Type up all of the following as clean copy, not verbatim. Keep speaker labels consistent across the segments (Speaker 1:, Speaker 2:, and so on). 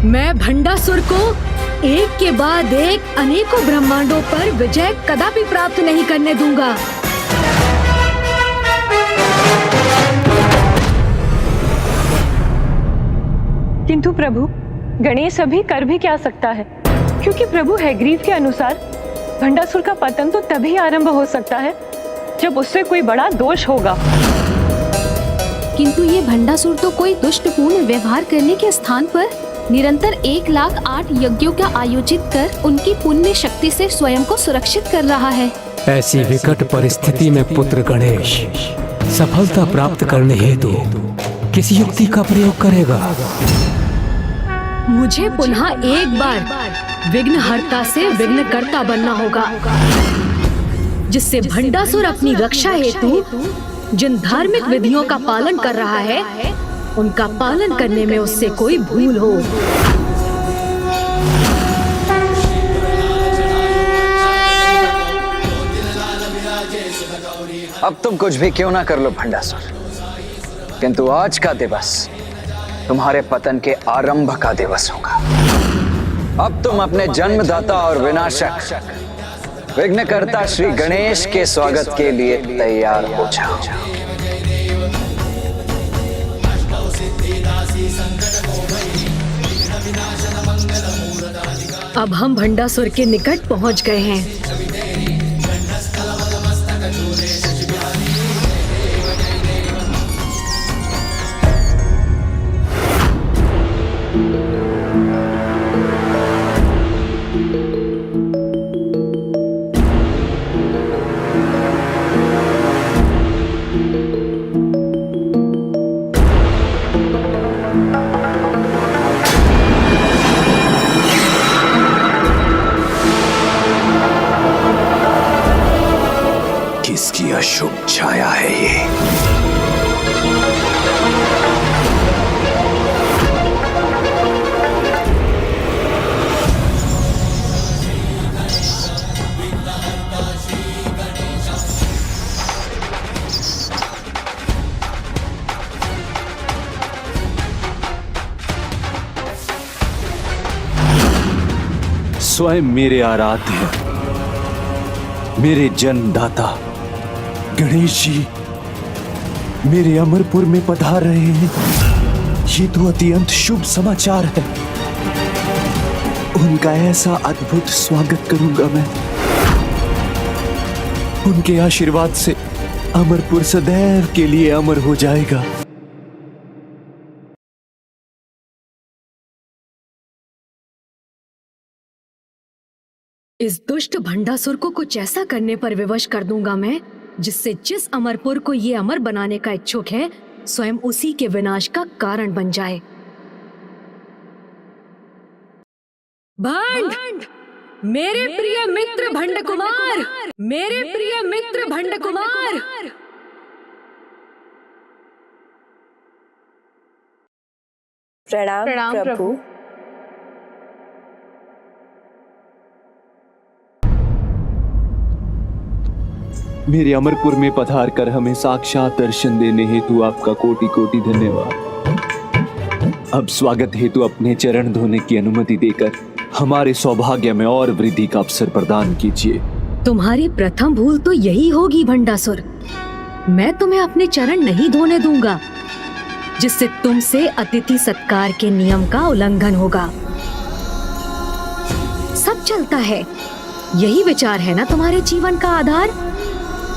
Speaker 1: मैं भंडासुर को एक के बाद एक अनेकों ब्रह्मांडों पर विजय कदापि प्राप्त नहीं करने दूंगा।
Speaker 2: किंतु प्रभु, गणेश अभी कर भी क्या सकता है, क्योंकि प्रभु हैग्रीव के अनुसार भंडासुर का पतन तो तभी आरंभ हो सकता है जब उससे कोई बड़ा दोष होगा।
Speaker 3: किंतु ये भंडासुर तो कोई दुष्टपूर्ण व्यवहार करने के स्थान पर निरंतर 1,08,000 यज्ञों का आयोजित कर उनकी पुण्य शक्ति से स्वयं को सुरक्षित कर रहा है।
Speaker 4: ऐसी विकट परिस्थिति में पुत्र गणेश सफलता प्राप्त करने हेतु किस युक्ति का प्रयोग करेगा?
Speaker 1: मुझे पुनः एक बार विघ्नहर्ता से विघ्नकर्ता बनना होगा, जिससे भंडासुर अपनी रक्षा हेतु जिन धार्मिक विधियों का पालन कर रहा है, उनका पालन करने में उससे कोई भूल हो।
Speaker 5: अब तुम कुछ भी क्यों ना कर लो भंडासुर, किंतु आज का दिवस तुम्हारे पतन के आरंभ का दिवस होगा। अब तुम अपने जन्मदाता और विनाशक विघ्नकर्ता श्री गणेश के स्वागत के लिए तैयार हो जाओ।
Speaker 1: अब हम भंडासुर के निकट पहुंच गए हैं।
Speaker 6: किसकी अशुभ छाया है ये? स्वयं मेरे आराध्य, मेरे जन्मदाता गणेश जी मेरे अमरपुर में पधार रहे हैं। ये तो अत्यंत शुभ समाचार है। उनका ऐसा अद्भुत स्वागत करूंगा मैं। उनके आशीर्वाद से अमरपुर सदैव के लिए अमर हो जाएगा।
Speaker 1: इस दुष्ट भंडासुर को कुछ ऐसा करने पर विवश कर दूंगा मैं, जिससे जिस अमरपुर को ये अमर बनाने का इच्छुक है, स्वयं उसी के विनाश का कारण बन जाए। भंड, मेरे प्रिय मित्र भंड कुमार, मेरे प्रिय मित्र भंड कुमार।
Speaker 7: प्रणाम प्रभु।
Speaker 6: मेरे अमरपुर में पधार कर हमें साक्षात दर्शन देने हेतु आपका कोटि कोटि धन्यवाद। अब स्वागत हेतु अपने चरण धोने की अनुमति देकर हमारे सौभाग्य में और वृद्धि का अवसर प्रदान कीजिए।
Speaker 1: तुम्हारी प्रथम भूल तो यही होगी भंडासुर। मैं तुम्हें अपने चरण नहीं धोने दूंगा, जिससे तुमसे अतिथि सत्कार के नियम का उल्लंघन होगा। सब चलता है, यही विचार है ना तुम्हारे जीवन का आधार?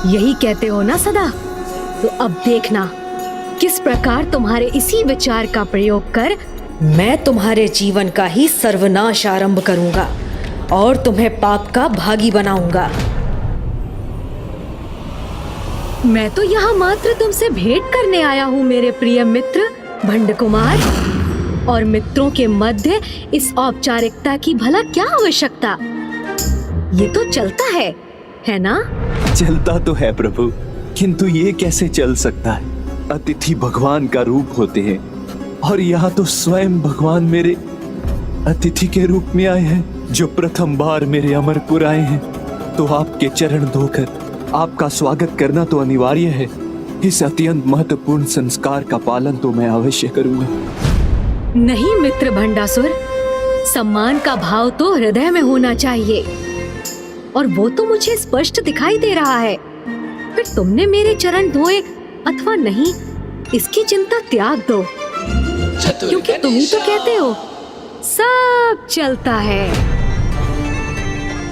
Speaker 1: यही कहते हो ना सदा? तो अब देखना किस प्रकार तुम्हारे इसी विचार का प्रयोग कर मैं तुम्हारे जीवन का ही सर्वनाश आरंभ करूंगा और तुम्हें पाप का भागी बनाऊंगा। मैं तो यहाँ मात्र तुमसे भेंट करने आया हूँ मेरे प्रिय मित्र भंड कुमार, और मित्रों के मध्य इस औपचारिकता की भला क्या आवश्यकता? ये तो चलता है ना?
Speaker 6: चलता तो है प्रभु, किंतु ये कैसे चल सकता है? अतिथि भगवान का रूप होते हैं, और यहाँ तो स्वयं भगवान मेरे अतिथि के रूप में आए हैं। जो प्रथम बार मेरे अमरपुर आए हैं, तो आपके चरण धोकर आपका स्वागत करना तो अनिवार्य है। इस अत्यंत महत्वपूर्ण संस्कार का पालन तो मैं अवश्य करूंगा।
Speaker 1: नहीं मित्र भंडासुर, सम्मान का भाव तो हृदय में होना चाहिए, और वो तो मुझे स्पष्ट दिखाई दे रहा है। फिर तुमने मेरे चरण धोए अथवा नहीं, इसकी चिंता त्याग दो, क्योंकि तुम ही तो कहते हो सब चलता है।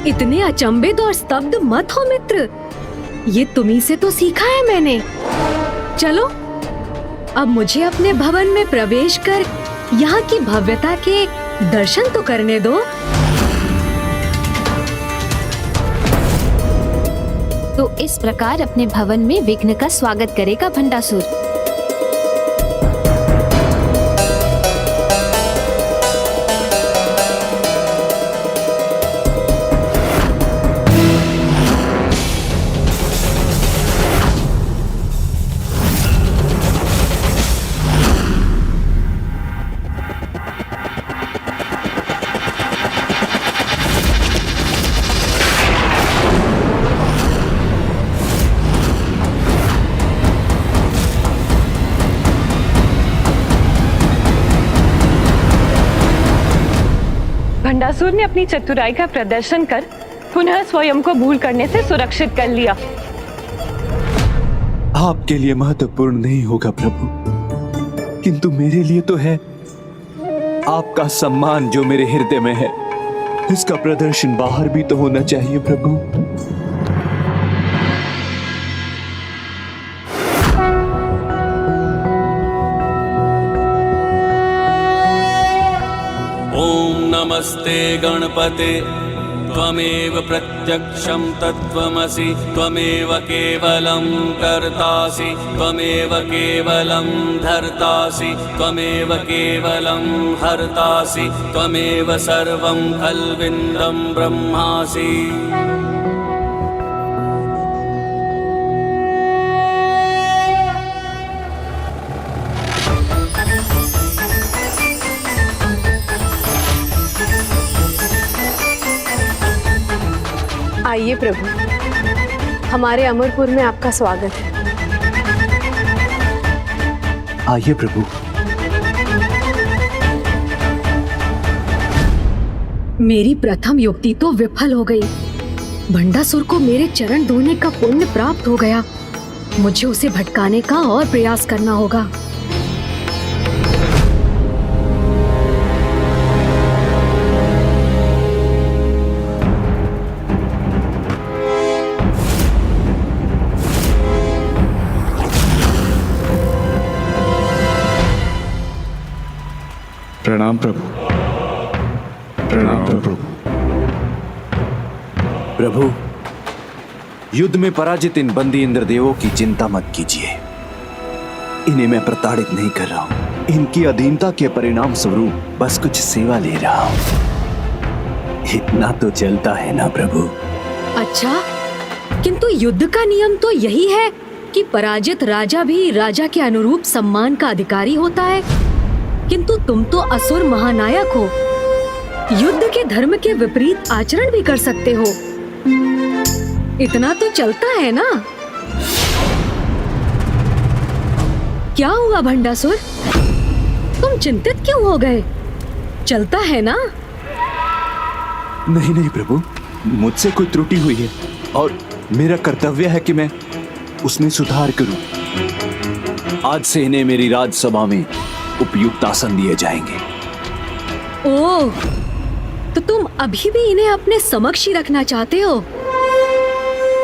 Speaker 1: इतने अचंभित और स्तब्ध मत हो मित्र, ये तुम्ही से तो सीखा है मैंने। चलो अब मुझे अपने भवन में प्रवेश कर यहाँ की भव्यता के दर्शन तो करने दो।
Speaker 3: तो इस प्रकार अपने भवन में विघ्न का स्वागत करेगा भंडासुर।
Speaker 2: भंडासुर ने अपनी चतुराई का प्रदर्शन कर पुनः स्वयं को भूल करने से सुरक्षित कर लिया।
Speaker 6: आपके लिए महत्वपूर्ण नहीं होगा प्रभु, किंतु मेरे लिए तो है। आपका सम्मान जो मेरे हृदय में है, इसका प्रदर्शन बाहर भी तो होना चाहिए प्रभु।
Speaker 7: ओम नमस्ते गणपते त्वमेव प्रत्यक्षं तत्त्वमसि त्वमेव केवलं कर्तासि त्वमेव केवलं धर्तासि त्वमेव केवलं हर्तासि त्वमेव सर्वं खल्विन्दं ब्रह्मासि।
Speaker 8: आइए प्रभु, हमारे अमरपुर में आपका स्वागत है।
Speaker 6: आइए प्रभु।
Speaker 1: मेरी प्रथम युक्ति तो विफल हो गई। भंडासुर को मेरे चरण धोने का पुण्य प्राप्त हो गया। मुझे उसे भटकाने का और प्रयास करना होगा।
Speaker 6: प्रणाम प्रभु। प्रणाम प्रभु। प्रभु, युद्ध में पराजित इन बंदी इंद्रदेवों की चिंता मत कीजिए। इन्हें मैं प्रताड़ित नहीं कर रहा हूं। इनकी अधीनता के परिणाम स्वरूप बस कुछ सेवा ले रहा हूं। इतना तो चलता है ना प्रभु।
Speaker 1: अच्छा, किंतु युद्ध का नियम तो यही है कि पराजित राजा भी राजा के अनुरूप सम्मान का अधिकारी होता है। किंतु तुम तो असुर महानायक हो, युद्ध के धर्म के विपरीत आचरण भी कर सकते हो। इतना तो चलता है ना? क्या हुआ भंडासुर, तुम चिंतित क्यों हो गए? चलता है ना?
Speaker 6: नहीं नहीं प्रभु, मुझसे कोई त्रुटि हुई है और मेरा कर्तव्य है कि मैं उसमें सुधार करूं। आज से इन्हें मेरी राजसभा में उपयुक्त आसन दिए जाएंगे।
Speaker 1: ओह, तो तुम अभी भी इन्हें अपने समक्ष ही रखना चाहते हो?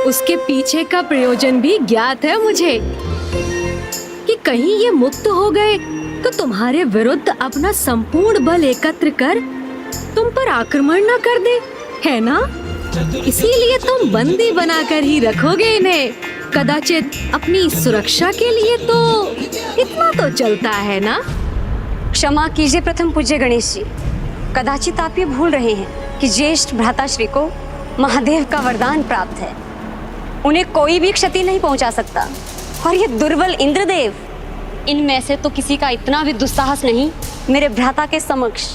Speaker 1: उसके पीछे का प्रयोजन भी ज्ञात है मुझे कि कहीं ये मुक्त हो गए तो तुम्हारे विरुद्ध अपना संपूर्ण बल एकत्र कर तुम पर आक्रमण न कर दे, है ना? इसीलिए तुम बंदी बनाकर ही रखोगे इन्हें, कदाचित अपनी सुरक्षा के लिए। तो इतना तो चलता है ना?
Speaker 9: क्षमा कीजिए प्रथम पूज्य गणेश जी, कदाचित आप ये भूल रहे हैं कि ज्येष्ठ भ्राताश्री को महादेव का वरदान प्राप्त है। उन्हें कोई भी क्षति नहीं पहुंचा सकता। और ये दुर्बल इंद्रदेव, इनमें से तो किसी का इतना भी दुस्साहस नहीं मेरे भ्राता के समक्ष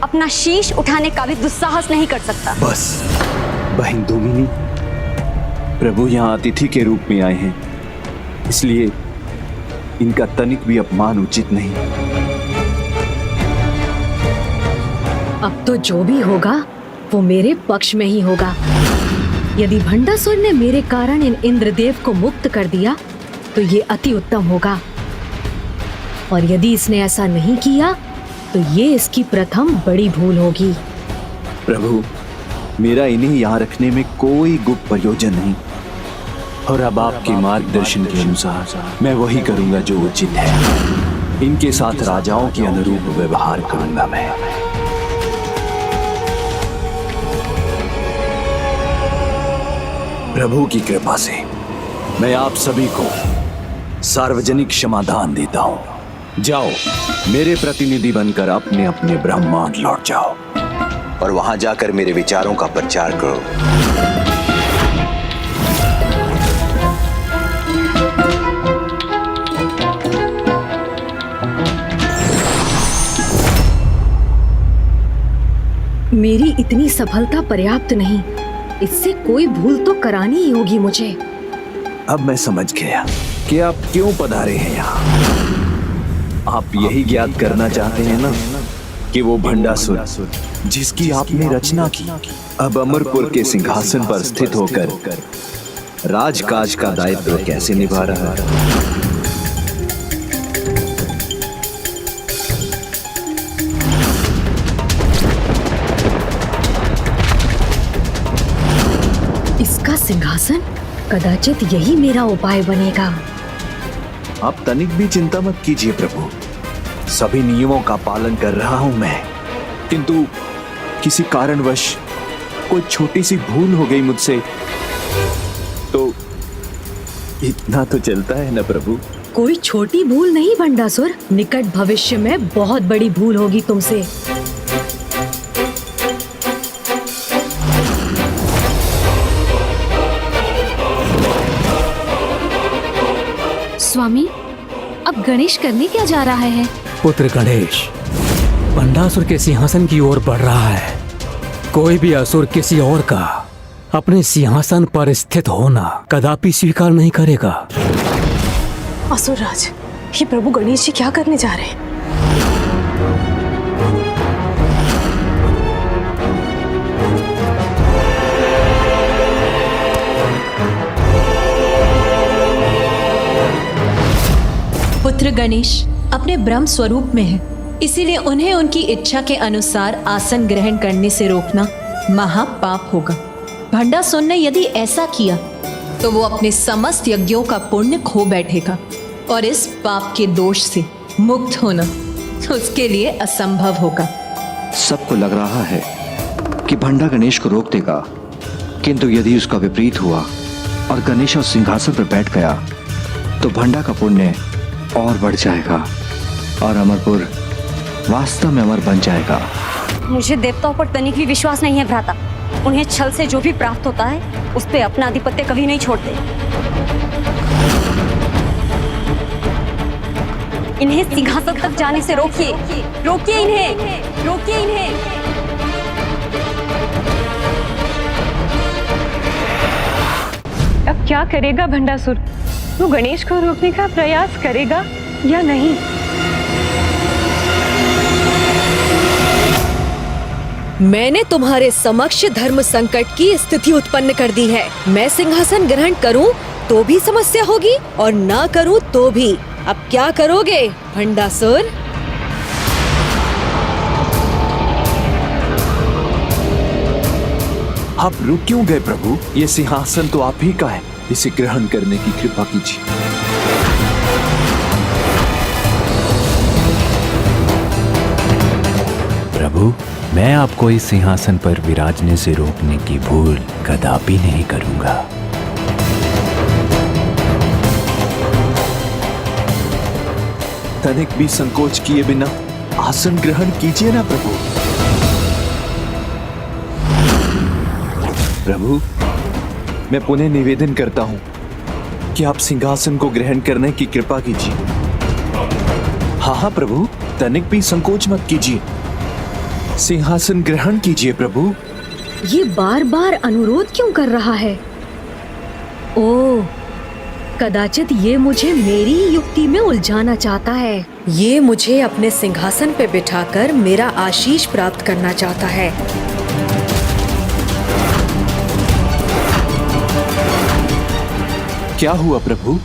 Speaker 9: अपना शीश उठाने का भी दुस्साहस नहीं कर सकता।
Speaker 6: बस बहन दोमिनी, प्रभु यहाँ अतिथि के रूप में आए हैं, इसलिए इनका तनिक भी अपमान उचित नहीं।
Speaker 1: अब तो जो भी होगा वो मेरे पक्ष में ही होगा। यदि भंडासुर ने मेरे कारण इन इंद्रदेव को मुक्त कर दिया तो ये अति उत्तम होगा, और यदि इसने ऐसा नहीं किया तो ये इसकी प्रथम बड़ी भूल होगी।
Speaker 6: प्रभु, मेरा इन्हें यहाँ रखने में कोई गुप्त प्रयोजन नहीं, और अब आपके मार्गदर्शन के अनुसार मैं वही करूंगा जो उचित है। इनके साथ राजाओं के अनुरूप व्यवहार करूंगा मैं। प्रभु की कृपा से मैं आप सभी को सार्वजनिक क्षमादान देता हूं। जाओ, मेरे प्रतिनिधि बनकर अपने अपने ब्रह्मांड लौट जाओ
Speaker 10: और वहां जाकर मेरे विचारों का प्रचार करो।
Speaker 1: मेरी इतनी सफलता पर्याप्त नहीं, इससे कोई भूल तो करानी ही होगी मुझे।
Speaker 6: अब मैं समझ गया कि आप क्यों पधारे हैं यहाँ। आप यही ज्ञात करना चाहते हैं ना कि वो भंडासुर जिसकी आपने रचना की अब अमरपुर के सिंहासन पर स्थित होकर राजकाज का दायित्व कैसे निभा रहा है।
Speaker 1: इसका सिंहासन, कदाचित यही मेरा उपाय बनेगा।
Speaker 6: आप तनिक भी चिंता मत कीजिए प्रभु, सभी नियमों का पालन कर रहा हूं मैं, किंतु किसी कारणवश कोई छोटी सी भूल हो गई मुझसे, तो इतना तो चलता है ना प्रभु।
Speaker 1: कोई छोटी भूल नहीं भंडासुर, निकट भविष्य में बहुत बड़ी भूल होगी तुमसे।
Speaker 3: स्वामी, अब गणेश करने क्या जा रहा है?
Speaker 4: पुत्र गणेश भंडासुर के सिंहासन की ओर बढ़ रहा है। कोई भी असुर किसी और का अपने सिंहासन पर स्थित होना कदापि स्वीकार नहीं करेगा।
Speaker 8: असुरराज, ये प्रभु गणेश जी क्या करने जा रहे हैं?
Speaker 11: पुत्र गणेश अपने ब्रह्म स्वरूप में है, इसीलिए उन्हें उनकी इच्छा के अनुसार आसन ग्रहण करने से रोकना महापाप होगा। भंडासुर ने यदि ऐसा किया तो वो अपने समस्त यज्ञों का पुण्य खो बैठेगा और इस पाप के दोष से मुक्त होना उसके लिए असंभव होगा।
Speaker 10: सबको लग रहा है कि भंडा गणेश को रोक देगा, किंतु यदि उसका विपरीत हुआ और गणेश उस सिंहासन पर बैठ गया तो भंडा का पुण्य और बढ़ जाएगा और अमरपुर वास्तव में अमर बन जाएगा।
Speaker 9: मुझे देवताओं पर तनिक भी विश्वास नहीं है भ्राता। उन्हें छल से जो भी प्राप्त होता है उस पे अपना आधिपत्य कभी नहीं छोड़ते। इन्हें सिंहासन तक जाने से रोकिए, रोकिए इन्हें, रोकिए इन्हें।
Speaker 2: अब क्या करेगा भंडासुर? वो गणेश को रोकने का प्रयास करेगा या नहीं?
Speaker 1: मैंने तुम्हारे समक्ष धर्म संकट की स्थिति उत्पन्न कर दी है। मैं सिंहासन ग्रहण करूं तो भी समस्या होगी और ना करूं तो भी। अब क्या करोगे भंडासुर?
Speaker 6: आप रुक क्यों गए प्रभु? ये सिंहासन तो आप ही का है, इसे ग्रहण करने की कृपा कीजिए।
Speaker 12: प्रभु, मैं आपको इस सिंहासन पर विराजने से रोकने की भूल कदापि नहीं करूंगा।
Speaker 6: तनिक भी संकोच किए बिना आसन ग्रहण कीजिए ना प्रभु। प्रभु, मैं पुनः निवेदन करता हूं कि आप सिंहासन को ग्रहण करने की कृपा कीजिए। हाँ हाँ प्रभु, तनिक भी संकोच मत कीजिए, सिंहासन ग्रहण कीजिए प्रभु।
Speaker 1: ये बार बार अनुरोध क्यों कर रहा है? ओह, कदाचित ये मुझे मेरी ही युक्ति में उलझाना चाहता है। ये मुझे अपने सिंहासन पे बिठाकर मेरा आशीष प्राप्त करना चाहता है।
Speaker 6: क्या हुआ प्रभु?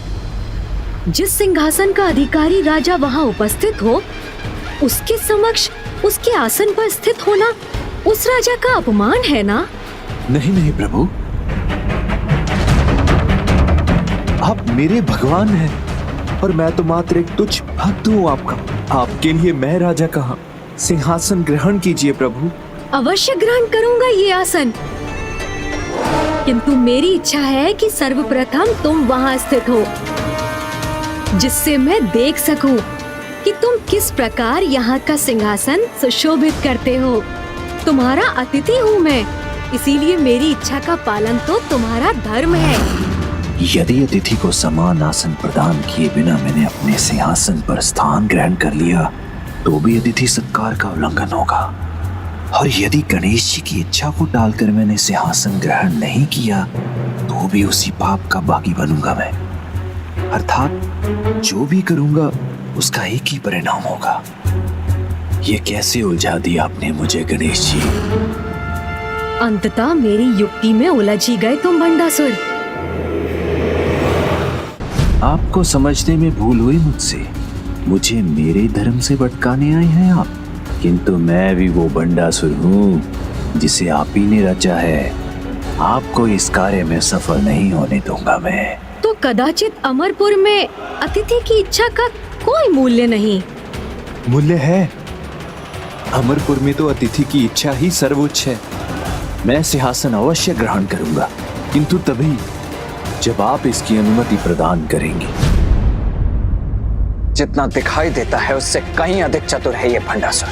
Speaker 1: जिस सिंहासन का अधिकारी राजा वहाँ उपस्थित हो, उसके समक्ष उसके आसन पर स्थित होना उस राजा का अपमान है ना?
Speaker 6: नहीं नहीं प्रभु, आप मेरे भगवान हैं और मैं तो मात्र एक तुच्छ भक्त हूँ आपका। आपके लिए मैं राजा कहाँ? सिंहासन ग्रहण कीजिए प्रभु।
Speaker 1: अवश्य ग्रहण करूंगा ये आसन, किंतु मेरी इच्छा है कि सर्वप्रथम तुम वहाँ स्थित हो, जिससे मैं देख सकूं कि तुम किस प्रकार यहाँ का सिंहासन सुशोभित करते हो। तुम्हारा अतिथि हूँ मैं, इसीलिए मेरी इच्छा का पालन तो तुम्हारा धर्म है।
Speaker 10: यदि अतिथि को समान आसन प्रदान किए बिना मैंने अपने सिंहासन पर स्थान ग्रहण कर लिया तो भी अतिथि सत्कार का उल्लंघन होगा, और यदि गणेश जी की इच्छा को टालकर मैंने सिंहासन ग्रहण नहीं किया तो भी उसी पाप का बागी बनूंगा मैं। अर्थात जो भी करूंगा उसका एक ही परिणाम होगा। ये कैसे उलझा दिया आपने मुझे गणेश जी?
Speaker 1: अंततः मेरी युक्ति में उलझ ही गए तुम भंडासुर।
Speaker 10: आपको समझने में भूल हुई मुझसे। मुझे मेरे धर्म से भटकाने आए हैं आप, किंतु मैं भी वो भंडासुर हूँ जिसे आप ही ने रचा है। आपको इस कार्य में सफल नहीं होने दूंगा मैं।
Speaker 1: तो कदाचित अमरपुर में अतिथि की इच्छा का कोई मूल्य नहीं।
Speaker 6: मूल्य है। अमरपुर में तो अतिथि की इच्छा ही सर्वोच्च है। मैं सिंहासन अवश्य ग्रहण करूंगा, किंतु तभी जब आप इसकी अनुमति प्रदान करेंगे।
Speaker 5: जितना दिखाई देता है उससे कहीं अधिक चतुर है ये भंडासुर।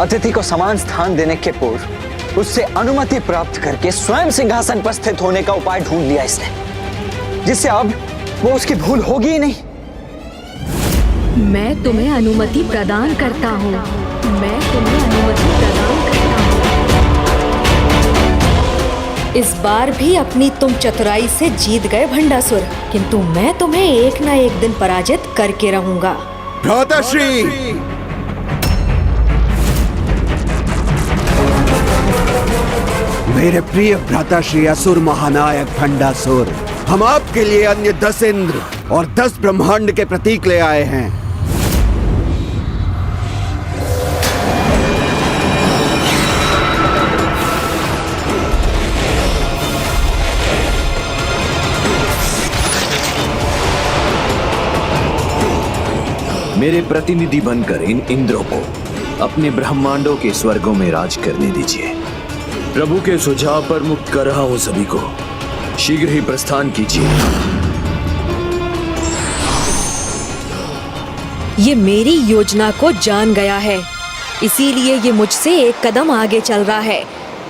Speaker 5: अतिथि को समान स्थान देने के पूर्व उससे अनुमति प्राप्त करके स्वयं सिंहासन पर स्थित होने का उपाय ढूंढ लिया इसने, जिससे अब वो उसकी भूल होगी ही नहीं।
Speaker 1: मैं तुम्हें अनुमति प्रदान करता हूँ। मैं तुम्हें अनुमति प्रदान करता हूँ। इस बार भी अपनी तुम चतुराई से जीत गए भंडासुर, किंतु मैं तुम्हें एक ना एक दिन पराजित करके रहूंगा।
Speaker 13: भ्राताश्री, मेरे प्रिय भ्राताश्री असुर महानायक भंडासुर, हम आपके लिए अन्य 10 इंद्र और 10 ब्रह्मांड के प्रतीक ले आए हैं।
Speaker 6: मेरे प्रतिनिधि बनकर इन इंद्रों को अपने ब्रह्मांडों के स्वर्गों में राज करने दीजिए। प्रभु के सुझाव पर मुक्त कर रहा हूं सभी को। शीघ्र ही प्रस्थान कीजिए।
Speaker 1: ये मेरी योजना को जान गया है, इसीलिए ये मुझसे एक कदम आगे चल रहा है।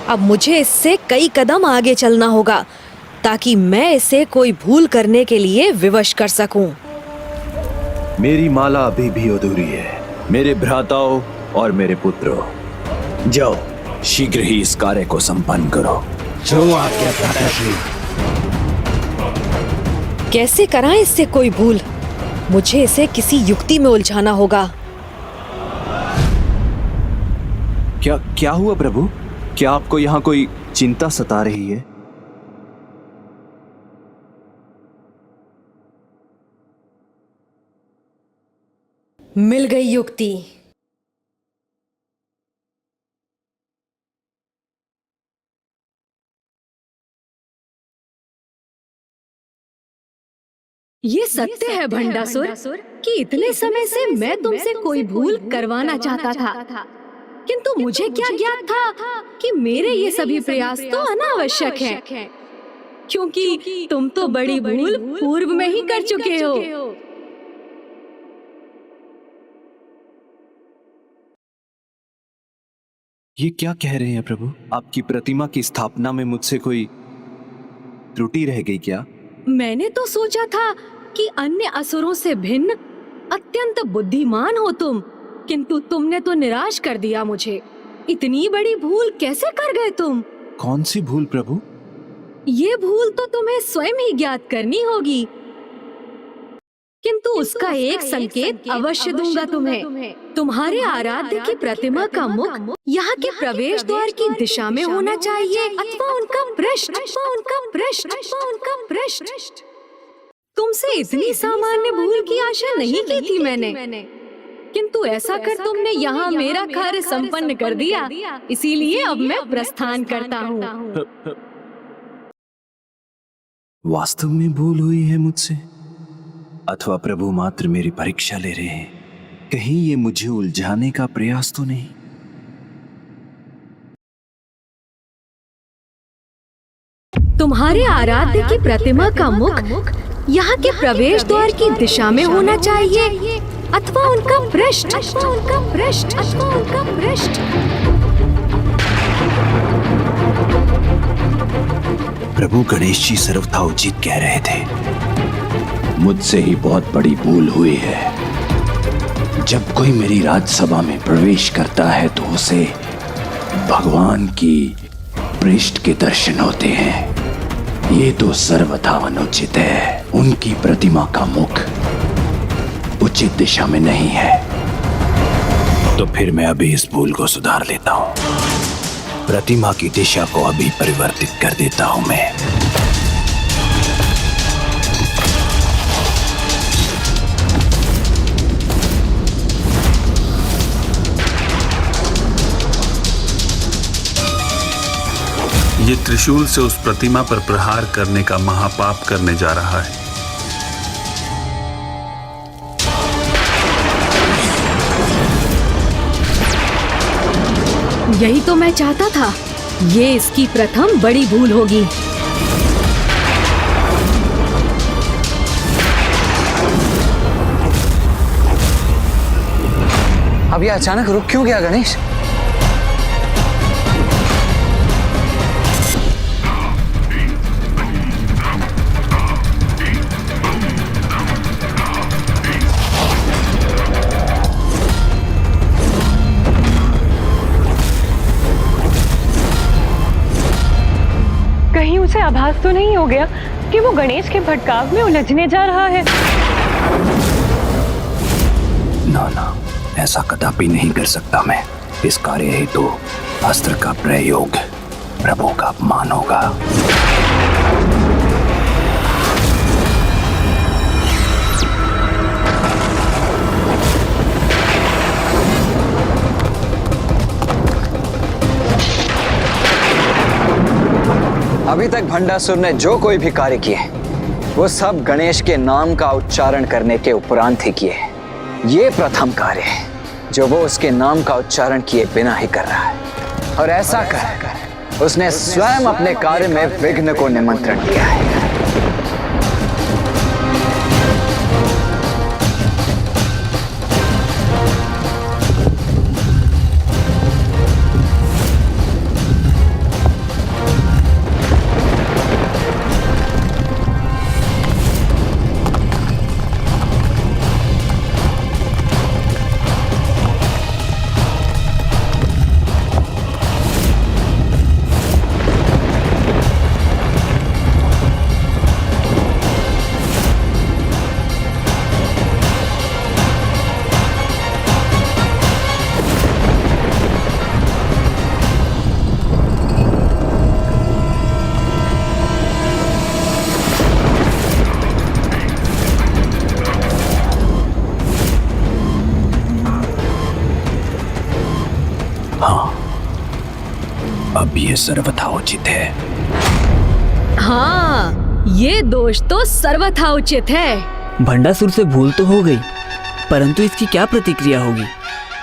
Speaker 1: अब मुझे इससे कई कदम आगे चलना होगा ताकि मैं इसे कोई भूल करने के लिए विवश कर सकूं।
Speaker 6: मेरी माला अभी भी अधूरी है। मेरे भ्राताओं और मेरे पुत्रों, जाओ शीघ्र ही इस कार्य को संपन्न करो।
Speaker 13: जो आज्ञा भ्राताश्री।
Speaker 1: कैसे कराएं इससे कोई भूल? मुझे इसे किसी युक्ति में उलझाना होगा।
Speaker 6: क्या हुआ प्रभु? क्या आपको यहाँ कोई चिंता सता रही है?
Speaker 1: मिल गई युक्ति। ये सत्य है भंडासुर कि इतने समय से मैं तुमसे कोई भूल करवाना चाहता था, किंतु मुझे क्या ज्ञात था कि मेरे ये सभी प्रयास तो अनावश्यक हैं, क्योंकि तुम तो बड़ी भूल पूर्व में ही कर चुके हो।
Speaker 6: ये क्या कह रहे हैं प्रभु? आपकी प्रतिमा की स्थापना में मुझसे कोई त्रुटि रह गई क्या?
Speaker 1: मैंने तो सोचा था कि अन्य असुरों से भिन्न अत्यंत बुद्धिमान हो तुम, किंतु तुमने तो निराश कर दिया मुझे। इतनी बड़ी भूल कैसे कर गए तुम?
Speaker 6: कौन सी भूल प्रभु?
Speaker 1: ये भूल तो तुम्हें स्वयं ही ज्ञात करनी होगी। किंतु उसका एक संकेत अवश्य दूंगा तुम्हें। तुम्हारे आराध्य की प्रतिमा का मुख यहाँ के प्रवेश द्वार की दिशा में होना चाहिए, अथवा उनका पृष्ठ। तुमसे इतनी सामान्य भूल की आशा नहीं की थी मैंने, किंतु ऐसा कर तुमने यहाँ मेरा कार्य संपन्न कर दिया। इसीलिए अब मैं प्रस्थान करता हूँ।
Speaker 6: वास्तव में भूल हुई है मुझसे, अथवा प्रभु मात्र मेरी परीक्षा ले रहे हैं? कहीं ये मुझे उलझाने का प्रयास तो नहीं?
Speaker 1: तुम्हारे आराध्य की प्रतिमा का मुख यहाँ के प्रवेश द्वार की दिशा में होना चाहिए, अथवा उनका पृष्ठ।
Speaker 6: प्रभु गणेश जी सर्वथा उचित कह रहे थे।
Speaker 12: मुझसे ही बहुत बड़ी भूल हुई है। जब कोई मेरी राजसभा में प्रवेश करता है तो उसे भगवान की पृष्ठ के दर्शन होते हैं। ये तो सर्वथा अनुचित है। उनकी प्रतिमा का मुख उचित दिशा में नहीं है। तो फिर मैं अभी इस भूल को सुधार लेता हूँ। प्रतिमा की दिशा को अभी परिवर्तित कर देता हूँ मैं।
Speaker 7: ये त्रिशूल से उस प्रतिमा पर प्रहार करने का महापाप करने जा रहा है।
Speaker 1: यही तो मैं चाहता था। ये इसकी प्रथम बड़ी भूल होगी।
Speaker 5: अब ये अचानक रुक क्यों गया गणेश?
Speaker 2: कहीं उसे आभास तो नहीं हो गया कि वो गणेश के भटकाव में उलझने जा रहा है?
Speaker 12: ना, ऐसा कदापि नहीं कर सकता मैं। इस कार्य हेतु अस्त्र का प्रयोग प्रभु का अपमान होगा।
Speaker 5: अभी तक भंडासुर ने जो कोई भी कार्य किए वो सब गणेश के नाम का उच्चारण करने के उपरांत ही किए। ये प्रथम कार्य है जो वो उसके नाम का उच्चारण किए बिना ही कर रहा है, और ऐसा कर उसने स्वयं अपने कार्य में विघ्न को निमंत्रण दिया है।
Speaker 12: अब ये सर्वथा उचित है।
Speaker 1: हाँ, ये दोष तो सर्वथा उचित है।
Speaker 14: भंडासुर से भूल तो हो गई, परंतु इसकी क्या प्रतिक्रिया होगी?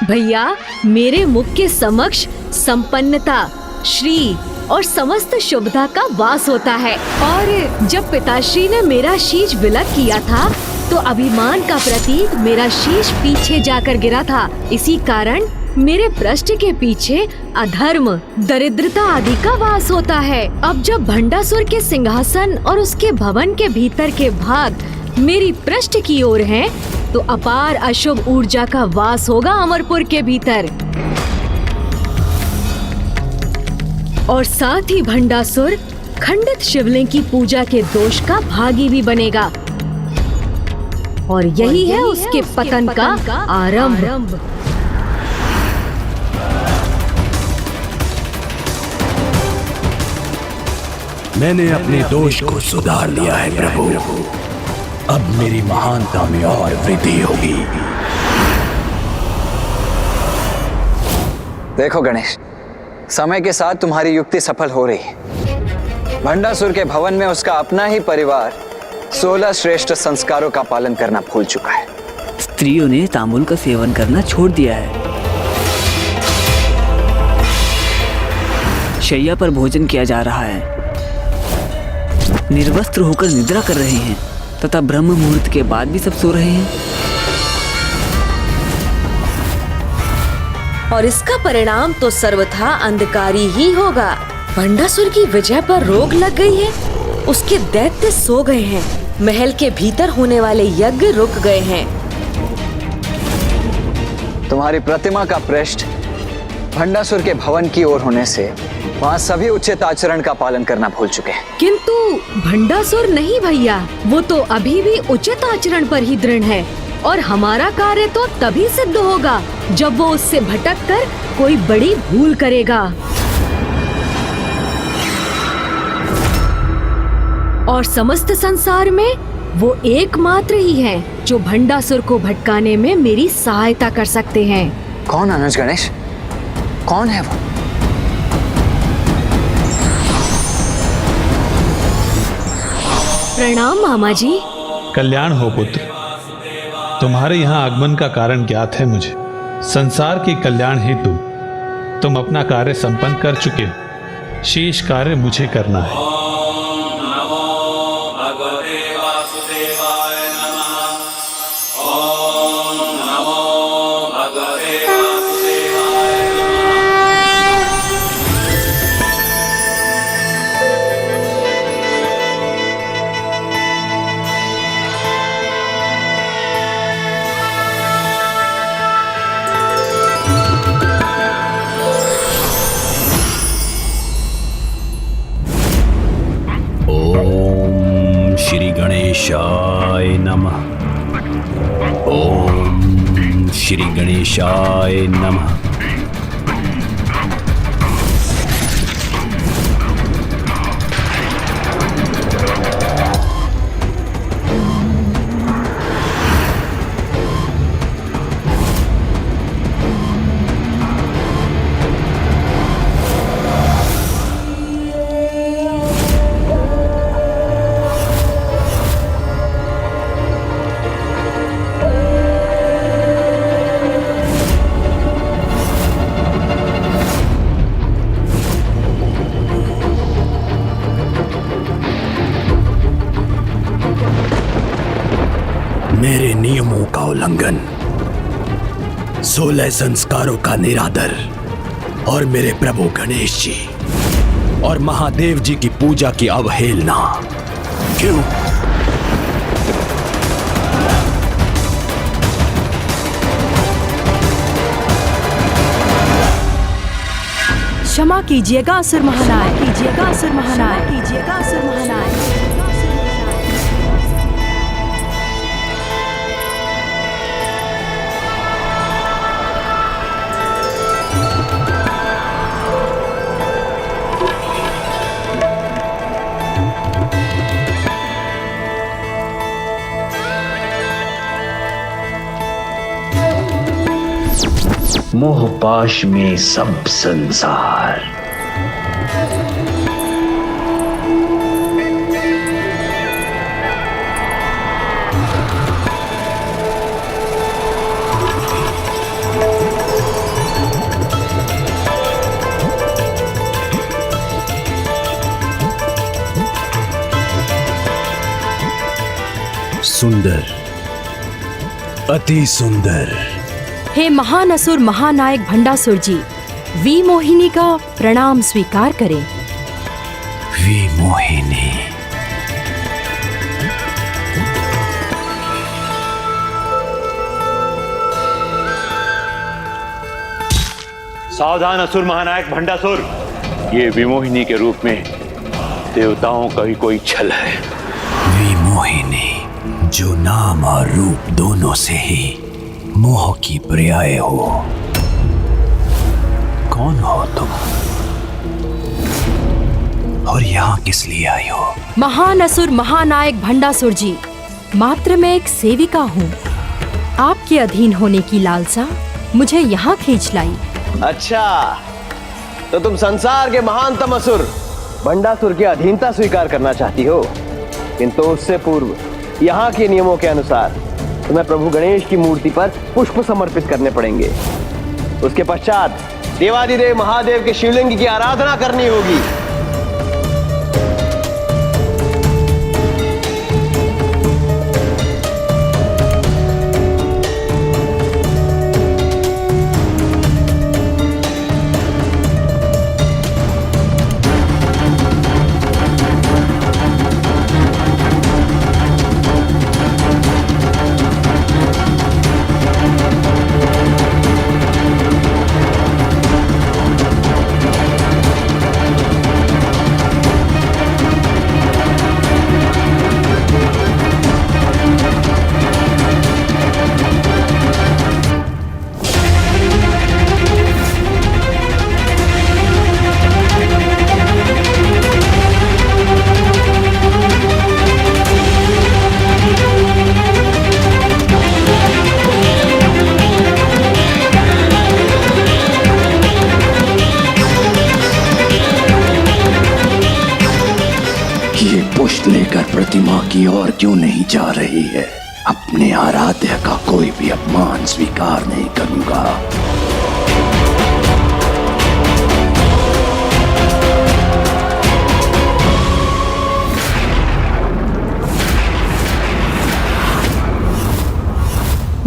Speaker 1: भैया, मेरे मुख के समक्ष संपन्नता, श्री और समस्त शुभता का वास होता है। और जब पिताश्री ने मेरा शीश विलग किया था तो अभिमान का प्रतीक मेरा शीश पीछे जाकर गिरा था। इसी कारण मेरे पृष्ठ के पीछे अधर्म, दरिद्रता आदि का वास होता है। अब जब भंडासुर के सिंहासन और उसके भवन के भीतर के भाग मेरी पृष्ठ की ओर हैं, तो अपार अशुभ ऊर्जा का वास होगा अमरपुर के भीतर। और साथ ही भंडासुर खंडित शिवलिंग की पूजा के दोष का भागी भी बनेगा। और यही है उसके पतन का आरंभ।
Speaker 12: मैंने अपने दोष को सुधार लिया है प्रभु। अब मेरी महानता में और वृद्धि होगी।
Speaker 5: देखो गणेश, समय के साथ तुम्हारी युक्ति सफल हो रही है। भंडासुर के भवन में उसका अपना ही परिवार 16 श्रेष्ठ संस्कारों का पालन करना भूल चुका है।
Speaker 14: स्त्रियों ने तांबुल का सेवन करना छोड़ दिया है, शैया पर भोजन किया जा रहा है, निर्वस्त्र होकर निद्रा कर रहे हैं तथा ब्रह्म मुहूर्त के बाद भी सब सो रहे हैं।
Speaker 15: और इसका परिणाम तो सर्वथा अंधकारी ही होगा। भंडासुर की विजय पर रोक लग गई है, उसके दैत्य सो गए हैं, महल के भीतर होने वाले यज्ञ रुक गए हैं।
Speaker 5: तुम्हारी प्रतिमा का पृष्ठ भंडासुर के भवन की ओर होने से वहाँ सभी उचित आचरण का पालन करना भूल चुके हैं।
Speaker 1: किंतु भंडासुर नहीं भैया, वो तो अभी भी उचित आचरण पर ही दृढ़ है और हमारा कार्य तो तभी सिद्ध होगा जब वो उससे भटककर कोई बड़ी भूल करेगा। और समस्त संसार में वो एकमात्र ही है जो भंडासुर को भटकाने में मेरी सहायता कर सकते हैं।
Speaker 5: कौन अनुज गणेश, कौन है वो?
Speaker 1: प्रणाम मामा जी।
Speaker 16: कल्याण हो पुत्र, तुम्हारे यहाँ आगमन का कारण ज्ञात है मुझे। संसार के कल्याण हेतु तुम अपना कार्य संपन्न कर चुके हो, शेष कार्य मुझे करना है।
Speaker 12: श्री गणेशाय नमः। ओम श्री गणेशाय नमः। मेरे नियमों का उल्लंघन, 16 संस्कारों का निरादर और मेरे प्रभु गणेश जी और महादेव जी की पूजा की अवहेलना। क्यों?
Speaker 15: क्षमा कीजिएगा असुर महानायक, कीजिएगा असुर महानायक, कीजिएगा असुर महानायक।
Speaker 12: मोहपाश में सब संसार। सुंदर, अति सुंदर।
Speaker 15: हे महान असुर महानायक भंडासुर जी, वी मोहिनी का प्रणाम स्वीकार करें।
Speaker 12: वी मोहिनी।
Speaker 17: सावधान असुर महानायक भंडासुर, ये विमोहिनी के रूप में देवताओं का ही कोई छल है।
Speaker 12: विमोहिनी जो नाम और रूप दोनों से ही मोह की पर्याय हो। कौन हो तुम और यहाँ किस लिए आई हो?
Speaker 1: महान असुर महानायक भंडासुर जी, मात्र मैं एक सेविका हूँ। आपके अधीन होने की लालसा मुझे यहाँ खींच लाई।
Speaker 18: अच्छा, तो तुम संसार के महानतम असुर भंडासुर की अधीनता स्वीकार करना चाहती हो, किंतु उससे पूर्व यहाँ के नियमों के अनुसार तुम्हें प्रभु गणेश की मूर्ति पर पुष्प समर्पित करने पड़ेंगे। उसके पश्चात देवादिदेव महादेव के शिवलिंग की आराधना करनी होगी।
Speaker 12: प्रतिमा की ओर क्यों नहीं जा रही है? अपने आराध्य का कोई भी अपमान स्वीकार नहीं करूंगा।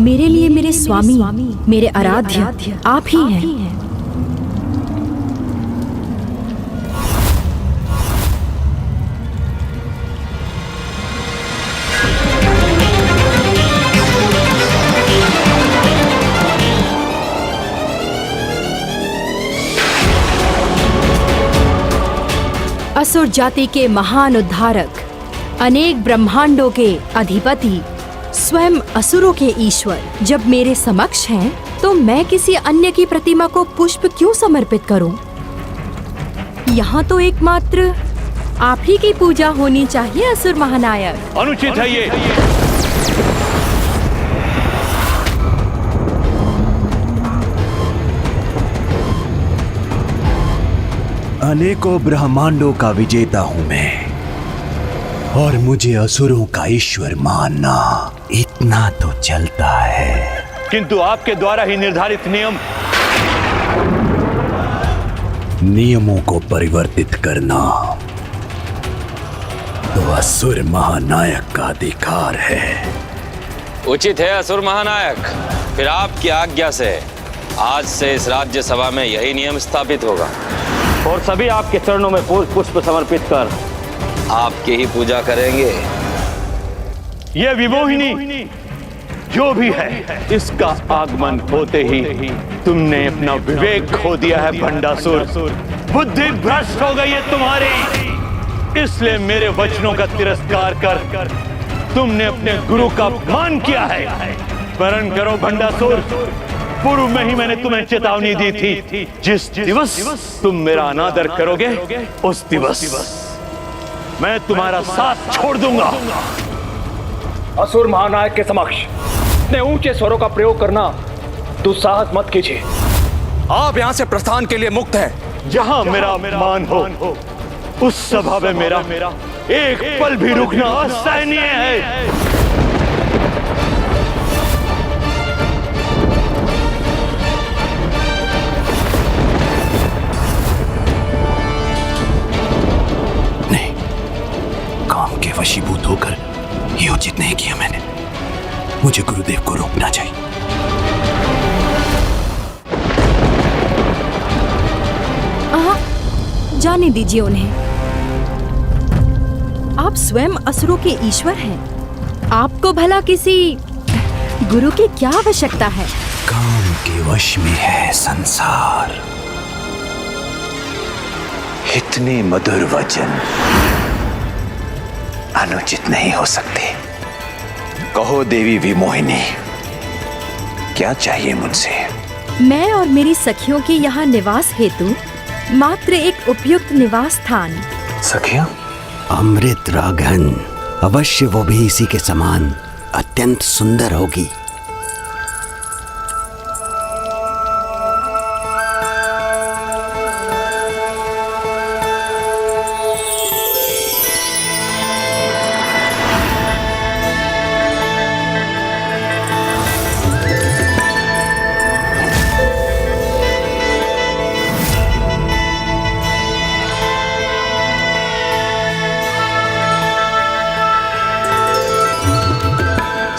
Speaker 1: मेरे लिए मेरे स्वामी, मेरे आराध्य आप ही हैं। असुर जाति के महान उद्धारक, अनेक ब्रह्मांडों के अधिपति, स्वयं असुरों के ईश्वर जब मेरे समक्ष हैं, तो मैं किसी अन्य की प्रतिमा को पुष्प क्यों समर्पित करूं? यहाँ तो एकमात्र आप ही की पूजा होनी चाहिए असुर महानायक।
Speaker 17: अनुचित है ये।
Speaker 13: अनेकों ब्रह्मांडों का विजेता हूं मैं, और मुझे असुरों का ईश्वर मानना इतना तो चलता है।
Speaker 17: किंतु आपके द्वारा ही निर्धारित
Speaker 12: नियमों को परिवर्तित करना तो असुर महानायक का अधिकार है।
Speaker 19: उचित है असुर महानायक, फिर आपकी आज्ञा से आज से इस राज्य सभा में यही नियम स्थापित होगा
Speaker 17: और सभी आपके चरणों में पुष्प समर्पित कर
Speaker 19: आपकी ही पूजा करेंगे।
Speaker 17: ये विमोहिनी जो भी है, इसका आगमन होते ही तुमने अपना विवेक खो दिया है भंडासुर। बुद्धि भ्रष्ट हो गई है तुम्हारी, इसलिए मेरे वचनों का तिरस्कार कर तुमने अपने गुरु का अपमान किया है। स्मरण करो भंडासुर, पूर्व में ही मैंने तुम्हें चेतावनी दी थी, जिस दिवस तुम मेरा अनादर करोगे उस दिवस मैं तुम्हारा साथ छोड़ दूंगा।
Speaker 20: असुर महानायक के समक्ष इतने ऊंचे स्वरों का प्रयोग करना दुस्साहस मत कीजिए।
Speaker 17: आप यहाँ से प्रस्थान के लिए मुक्त हैं। जहाँ मेरा अपमान हो उस सभा में मेरा एक पल भी रुकना असहनीय है।
Speaker 12: वशीभूत होकर ये उचित नहीं किया मैंने। मुझे गुरुदेव को रोकना चाहिए।
Speaker 1: जाने दीजिए उन्हें। आप स्वयं असुरों के ईश्वर हैं। आपको भला किसी गुरु की क्या आवश्यकता है?
Speaker 12: काम के वश में है संसार। इतने मधुर वचन अनुचित नहीं हो सकते।
Speaker 13: कहो देवी विमोहिनी, क्या चाहिए मुझसे?
Speaker 21: मैं और मेरी सखियों के यहाँ निवास हेतु मात्र एक उपयुक्त निवास स्थान।
Speaker 13: सखिया?
Speaker 22: अमृत राघन, अवश्य वो भी इसी के समान अत्यंत सुंदर होगी।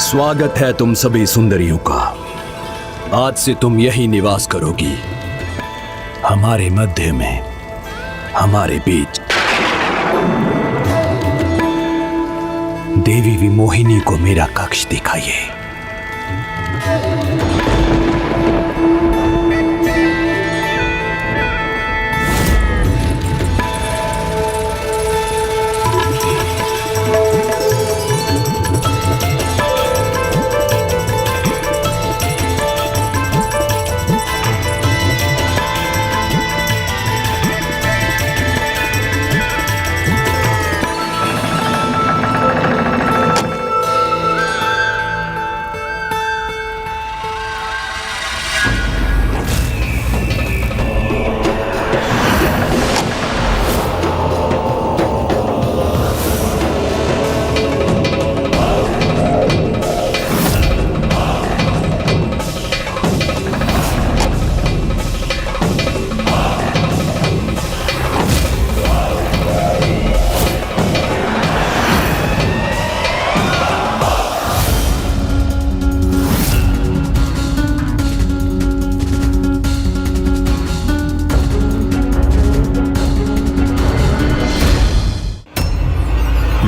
Speaker 13: स्वागत है तुम सभी सुंदरियों का। आज से तुम यही निवास करोगी, हमारे मध्य में, हमारे बीच। देवी विमोहिनी को मेरा कक्ष दिखाइए।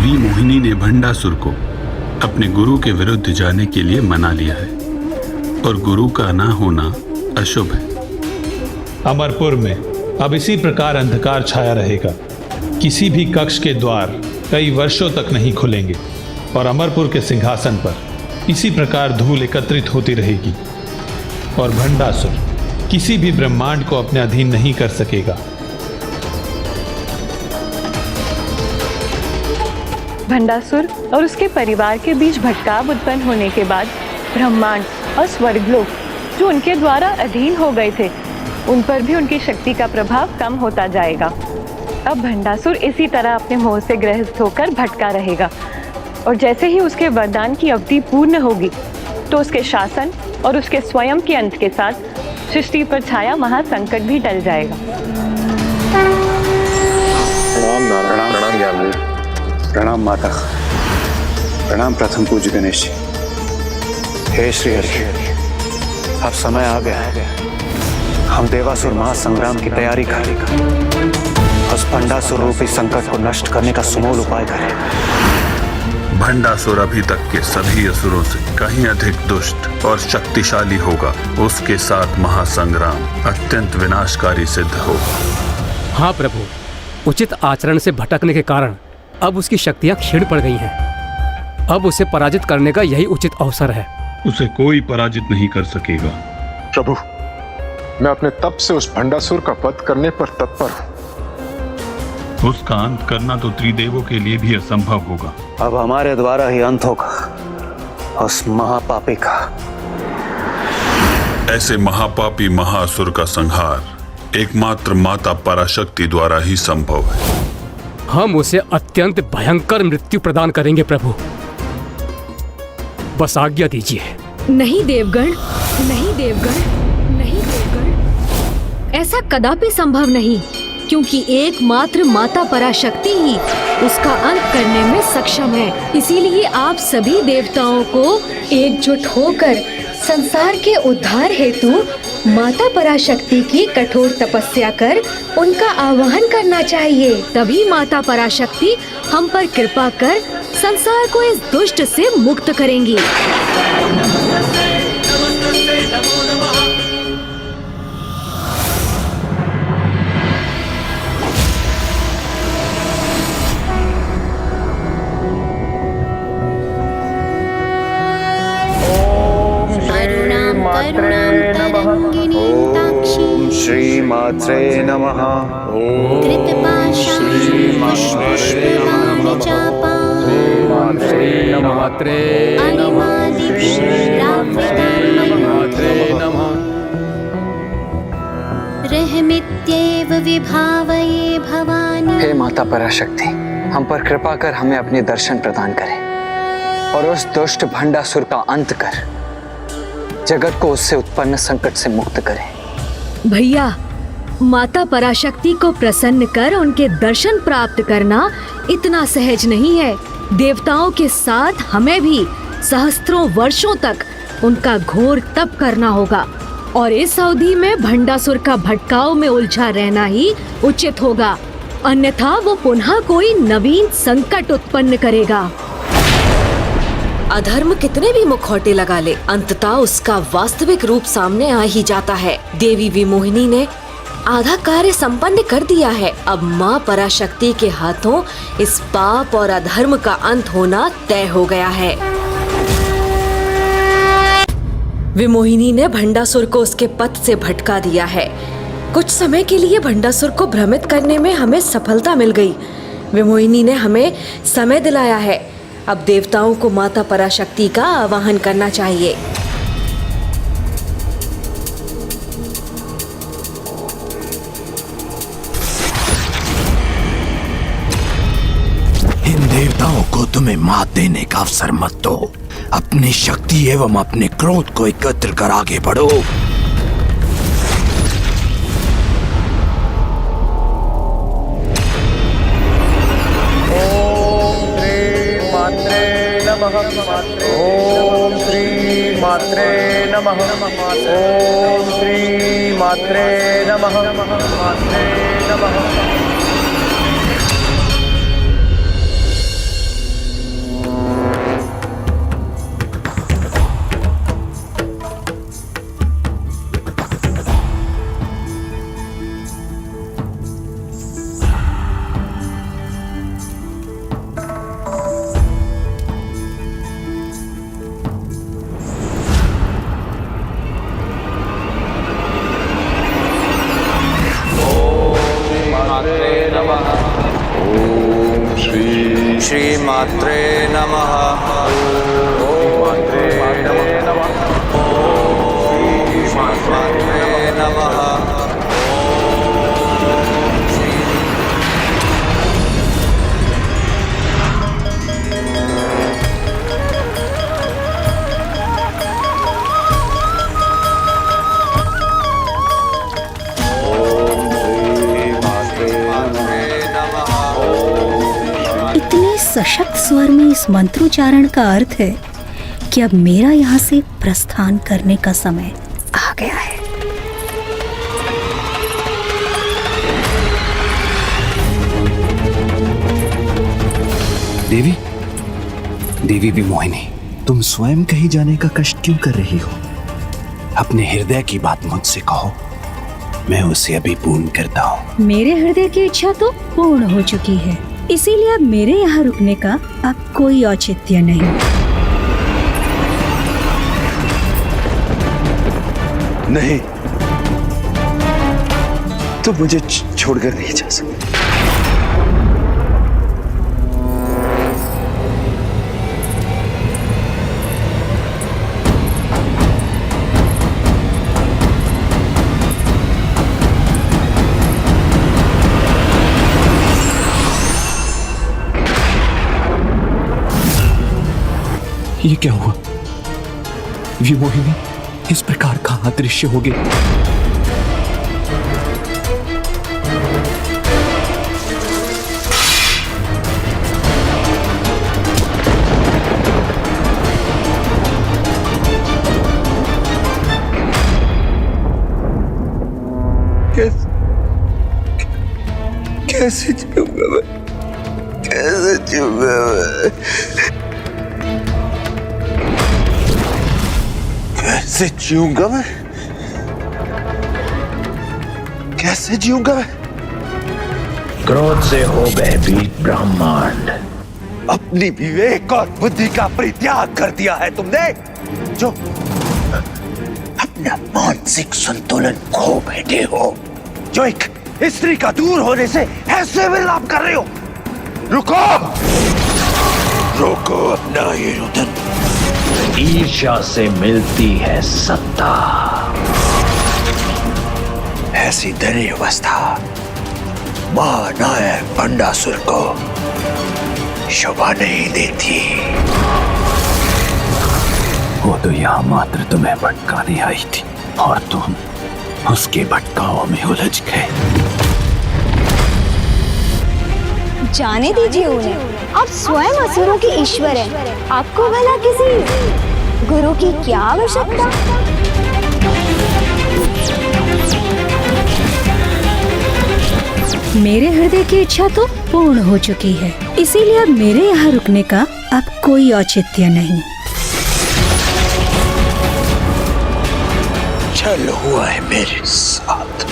Speaker 7: विमोहिनी ने भंडासुर को अपने गुरु के विरुद्ध जाने के लिए मना लिया है और गुरु का ना होना अशुभ है।
Speaker 16: अमरपुर में अब इसी प्रकार अंधकार छाया रहेगा। किसी भी कक्ष के द्वार कई वर्षों तक नहीं खुलेंगे और अमरपुर के सिंहासन पर इसी प्रकार धूल एकत्रित होती रहेगी और भंडासुर किसी भी ब्रह्मांड को अपने अधीन नहीं कर सकेगा।
Speaker 2: भंडासुर और उसके परिवार के बीच भटकाव उत्पन्न होने के बाद ब्रह्मांड और स्वर्गलोक जो उनके द्वारा अधीन हो गए थे, उन पर भी उनकी शक्ति का प्रभाव कम होता जाएगा। अब भंडासुर इसी तरह अपने मोह से ग्रस्त होकर भटका रहेगा और जैसे ही उसके वरदान की अवधि पूर्ण होगी तो उसके शासन और उसके स्वयं के अंत के साथ सृष्टि पर छाया महासंकट भी टल जाएगा।
Speaker 23: प्रणाम नारायण, प्रणाम ज्ञानदेव, प्रणाम माता, प्रणाम प्रथम पूज्य गणेश जी। हे श्री हरि, अब समय आ गया है, हम देवासुर महासंग्राम की तैयारी करें। उस भंडासुर रूपी संकट को नष्ट करने का सुमूल उपाय करें।
Speaker 7: भंडासुर अभी तक के सभी असुरों से कहीं अधिक दुष्ट और शक्तिशाली होगा। उसके साथ महासंग्राम अत्यंत विनाशकारी सिद्ध होगा।
Speaker 4: हाँ प्रभु, उचित आचरण से भटकने के कारण अब उसकी शक्तियां क्षीण पड़ गई हैं। अब उसे पराजित करने का यही उचित अवसर है।
Speaker 7: उसे कोई पराजित नहीं कर सकेगा।
Speaker 23: प्रभु, मैं अपने तप से उस भंडासुर का वध करने पर तत्पर हूं।
Speaker 7: उसका अंत करना तो त्रिदेवों के लिए भी असंभव होगा।
Speaker 18: अब हमारे द्वारा ही अंत होगा उस महापापी का।
Speaker 7: ऐसे महापापी महासुर का संहार एकमात्र माता पराशक्ति द्वारा ही संभव है।
Speaker 4: हम उसे अत्यंत भयंकर मृत्यु प्रदान करेंगे प्रभु, बस आज्ञा दीजिए।
Speaker 1: नहीं देवगण, नहीं देवगण, नहीं देवगण, ऐसा कदापि संभव नहीं, क्योंकि एकमात्र माता पराशक्ति ही उसका अंत करने में सक्षम है। इसीलिए आप सभी देवताओं को एकजुट होकर संसार के उद्धार हेतु माता पराशक्ति की कठोर तपस्या कर उनका आवाहन करना चाहिए। तभी माता पराशक्ति हम पर कृपा कर संसार को इस दुष्ट से मुक्त करेंगी।
Speaker 17: मात्रे नमः। ओम श्री मात्रे नमः। ओम श्री मात्रे नमः।
Speaker 3: रहमित्येव विभावये भवानी।
Speaker 5: हे माता पराशक्ति, हम पर कृपा कर हमें अपने दर्शन प्रदान करें और उस दुष्ट भंडासुर का अंत कर जगत को उससे उत्पन्न संकट से मुक्त करें।
Speaker 1: भैया, माता पराशक्ति को प्रसन्न कर उनके दर्शन प्राप्त करना इतना सहज नहीं है। देवताओं के साथ हमें भी सहस्त्रों वर्षों तक उनका घोर तप करना होगा और इस अवधि में भंडासुर का भटकाव में उलझा रहना ही उचित होगा, अन्यथा वो पुनः कोई नवीन संकट उत्पन्न करेगा।
Speaker 15: अधर्म कितने भी मुखौटे लगा ले, अंततः उसका वास्तविक रूप सामने आ ही जाता है। देवी विमोहिनी ने आधा कार्य संपन्न कर दिया है। अब माँ पराशक्ति के हाथों इस पाप और अधर्म का अंत होना तय हो गया है। विमोहिनी ने भंडासुर को उसके पथ से भटका दिया है। कुछ समय के लिए भंडासुर को भ्रमित करने में हमें सफलता मिल गई। विमोहिनी ने हमें समय दिलाया है। अब देवताओं को माता पराशक्ति का आवाहन करना चाहिए।
Speaker 12: इन देवताओं को तुम्हें मात देने का अवसर मत दो। अपनी शक्ति एवं अपने क्रोध को एकत्र कर आगे बढ़ो।
Speaker 17: ओम श्री मात्रे नमः। ओम श्री मात्रे नमः। मात्रे नमः। श्री मात्रे नमः। ओम मात्रे नमः। ओम मात्रे नमः।
Speaker 21: सशक्त स्वर में इस मंत्रोच्चारण का अर्थ है कि अब मेरा यहाँ से प्रस्थान करने का समय आ गया है।
Speaker 13: देवी, देवी विमोहिनी, तुम स्वयं कहीं जाने का कष्ट क्यों कर रही हो? अपने हृदय की बात मुझसे कहो, मैं उसे अभी पूर्ण करता हूँ।
Speaker 21: मेरे हृदय की इच्छा तो पूर्ण हो चुकी है, इसीलिए अब मेरे यहाँ रुकने का अब कोई औचित्य नहीं।
Speaker 13: नहीं, तो मुझे छोड़कर नहीं जा सकते। ये क्या हुआ? विमोहिनी इस प्रकार का अदृश्य हो गई।
Speaker 12: कैसे जीऊंगा मैं? कैसे जीऊंगा मैं? कैसे जीऊंगा मैं? कैसे जीऊंगा मैं?
Speaker 8: क्रोध से हो भयभीत ब्रह्मांड।
Speaker 12: अपनी विवेक और बुद्धि का परित्याग कर दिया है तुमने, जो अपना मानसिक संतुलन खो बैठे हो, जो एक स्त्री का दूर होने से ऐसे विलाप कर रहे हो। रुको, रोको अपना ये रुदन।
Speaker 8: ईर्ष्या से मिलती है सत्ता।
Speaker 12: ऐसी दरी अवस्था महानायक भंडासुर को शोभा नहीं देती। वो तो यहाँ मात्र तुम्हें भटकाने आई थी और तुम उसके भटकाओं में उलझ गए।
Speaker 9: जाने दीजिए उन्हें, आप स्वयं असुरों के ईश्वर हैं। आपको भला किसी गुरु की क्या आवश्यकता?
Speaker 21: मेरे हृदय की इच्छा तो पूर्ण हो चुकी है, इसीलिए अब मेरे यहाँ रुकने का अब कोई औचित्य नहीं।
Speaker 12: चल हुआ है मेरे साथ।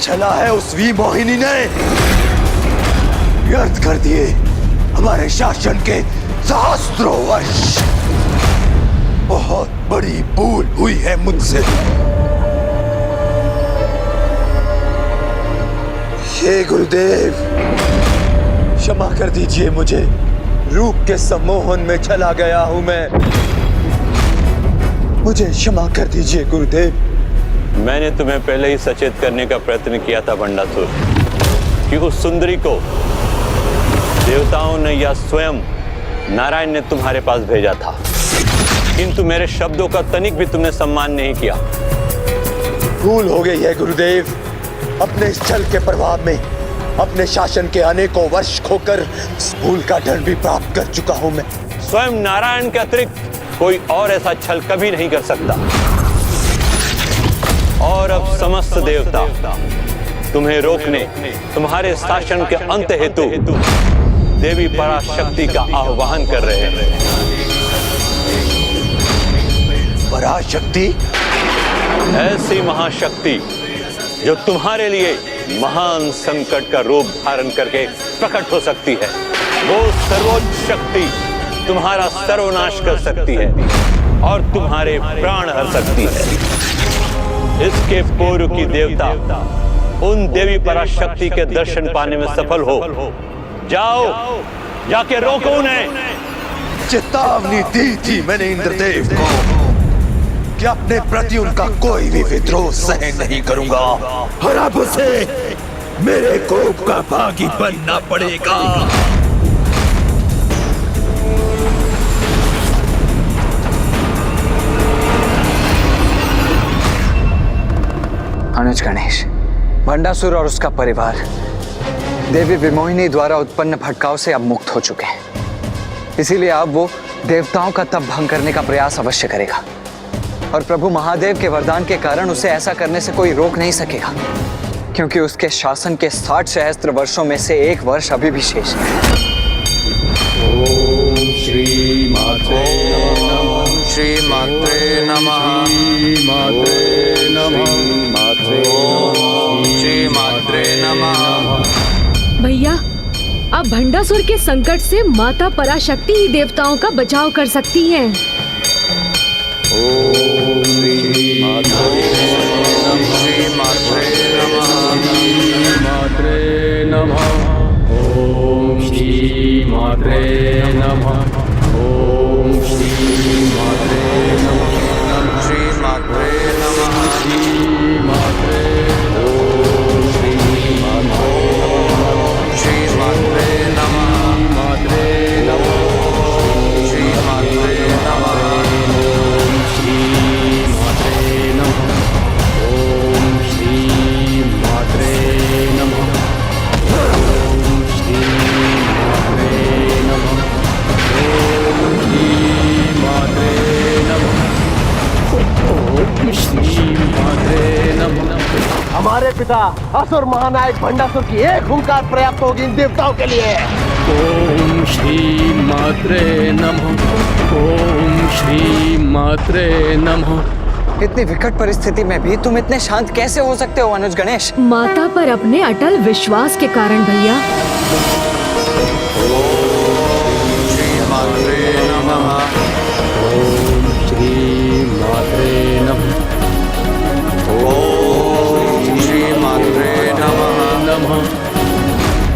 Speaker 12: चला है उस वी मोहिनी ने व्यर्थ कर दिए हमारे शासन के सहस्त्रों वर्ष। बहुत बड़ी भूल हुई है मुझसे। हे गुरुदेव, क्षमा कर दीजिए मुझे। रूप के सम्मोहन में चला गया हूं मैं। मुझे क्षमा कर दीजिए गुरुदेव।
Speaker 19: मैंने तुम्हें पहले ही सचेत करने का प्रयत्न किया था भंडासुर कि उस सुंदरी को देवताओं ने या स्वयं नारायण ने तुम्हारे पास भेजा था, किंतु मेरे शब्दों का तनिक भी तुमने सम्मान नहीं किया।
Speaker 12: भूल हो गई है गुरुदेव। अपने इस छल के प्रभाव में अपने शासन के अनेकों वर्ष खोकर इस भूल का दंड भी प्राप्त कर चुका हूं मैं।
Speaker 19: स्वयं नारायण के अतिरिक्त कोई और ऐसा छल कभी नहीं कर सकता। और अब समस्त देवता तुम्हें रोकने, तुम्हारे शासन के अंत हेतु देवी पराशक्ति का आह्वान कर रहे हैं।
Speaker 12: पराशक्ति?
Speaker 19: ऐसी महाशक्ति जो तुम्हारे लिए महान संकट का रूप धारण करके प्रकट हो सकती है। वो सर्वोच्च शक्ति तुम्हारा सर्वनाश कर सकती है और तुम्हारे प्राण हर सकती है। इसके पूर्व की देवता उन देवी पराशक्ति के दर्शन पाने में सफल हो। जाओ, जाके रोको उन्हें।
Speaker 12: चेतावनी दी थी मैंने इंद्रदेव को कि अपने प्रति उनका कोई भी विद्रोह सहन नहीं करूंगा और अब उसे मेरे कोप का भागी बनना पड़ेगा।
Speaker 5: अनुज गणेश, भंडासुर और उसका परिवार देवी विमोहिनी द्वारा उत्पन्न भटकाव से अब मुक्त हो चुके हैं। इसीलिए अब वो देवताओं का तप भंग करने का प्रयास अवश्य करेगा और प्रभु महादेव के वरदान के कारण उसे ऐसा करने से कोई रोक नहीं सकेगा, क्योंकि उसके शासन के 60 सहस्त्र वर्षों में से एक वर्ष अभी भी शेष है।
Speaker 10: ओम श्री मात्रे नमः। श्री मात्रे नमः। श्री मात्रे नमः।
Speaker 1: भैया, अब भंडासुर के संकट से माता पराशक्ति ही देवताओं का बचाव कर सकती हैं।
Speaker 10: ओम श्री
Speaker 18: हमारे पिता असुर महानायक भंडासुर की एक हुंकार पर्याप्त होगी इन देवताओं के लिए।
Speaker 6: ओम श्री मात्रे नमः। ओम श्री मात्रे नमः।
Speaker 5: इतनी विकट परिस्थिति में भी तुम इतने शांत कैसे हो सकते हो अनुज गणेश?
Speaker 1: माता पर अपने अटल विश्वास के कारण भैया।
Speaker 10: श्री मात्रे नमः।
Speaker 6: ओम श्री मात्रे नमः।
Speaker 10: ओम श्री मात्रे नमः।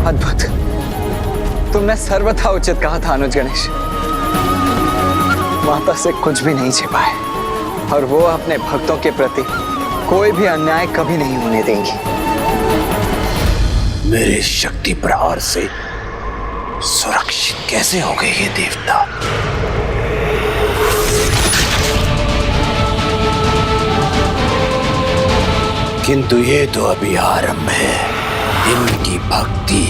Speaker 5: अद्भुत, तुमने सर्वथा उचित कहा था अनुज गणेश। माता से कुछ भी नहीं छिपाए और वो अपने भक्तों के प्रति कोई भी अन्याय कभी नहीं होने देंगी।
Speaker 12: मेरे शक्ति प्रहार से सुरक्षित कैसे हो गए ये देवता? किंतु ये तो अभी आरंभ है। इनकी भक्ति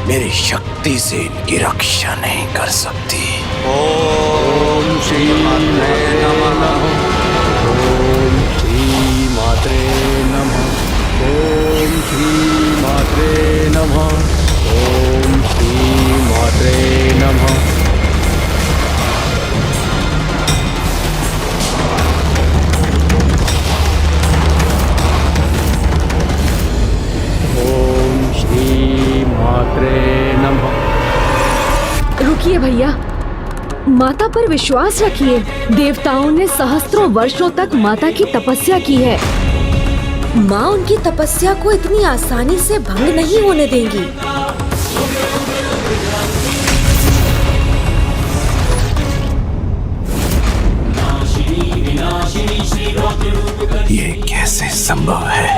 Speaker 12: मेरी शक्ति से इनकी रक्षा नहीं कर सकती।
Speaker 10: ओम श्री मात्रे नमः।
Speaker 6: ओम श्री मात्रे नमः। ओम श्री मात्रे नमः। ओम श्री मात्रे नमः। ओम श्री मात्रे नमः।
Speaker 1: रुकिए भैया, माता पर विश्वास रखिए। देवताओं ने सहस्त्रों वर्षों तक माता की तपस्या की है।
Speaker 15: माँ उनकी तपस्या को इतनी आसानी से भंग नहीं होने देंगी।
Speaker 12: ये कैसे संभव है?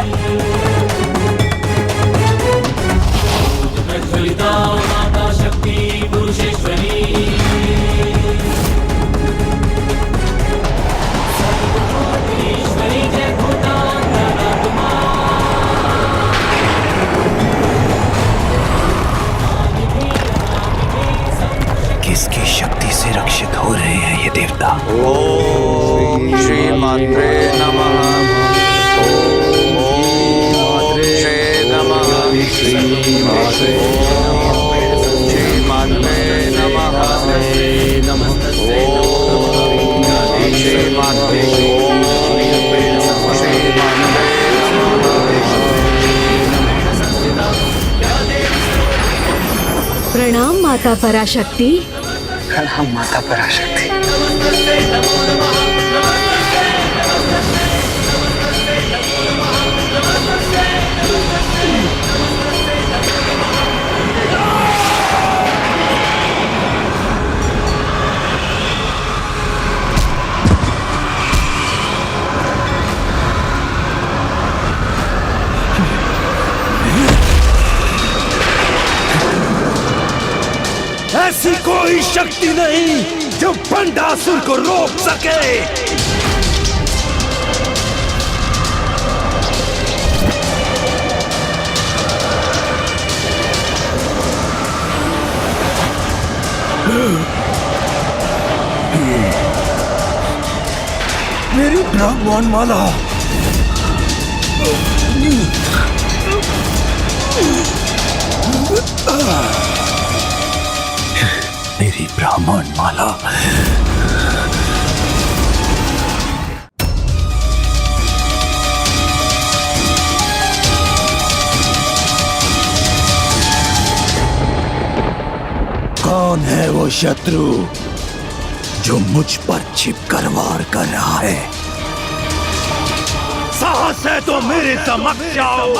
Speaker 12: किसकी शक्ति से रक्षित हो रहे हैं ये देवता?
Speaker 10: ओम श्री मात्रे नमः। ओम श्री नमः। श्री मात्रे श्री मात्रे नमः। ओम श्री मात्रे
Speaker 1: प्रणाम माता पराशक्ति।
Speaker 5: प्रणाम माता पराशक्ति।
Speaker 13: ऐसी कोई शक्ति नहीं जो भंडासुर को रोक सके। मेरी ब्राह्मण माला। मेरी ब्राह्मण माला। कौन है वो शत्रु जो मुझ पर छिपकर वार कर रहा है? साहस है तो मेरे समक्ष आओ।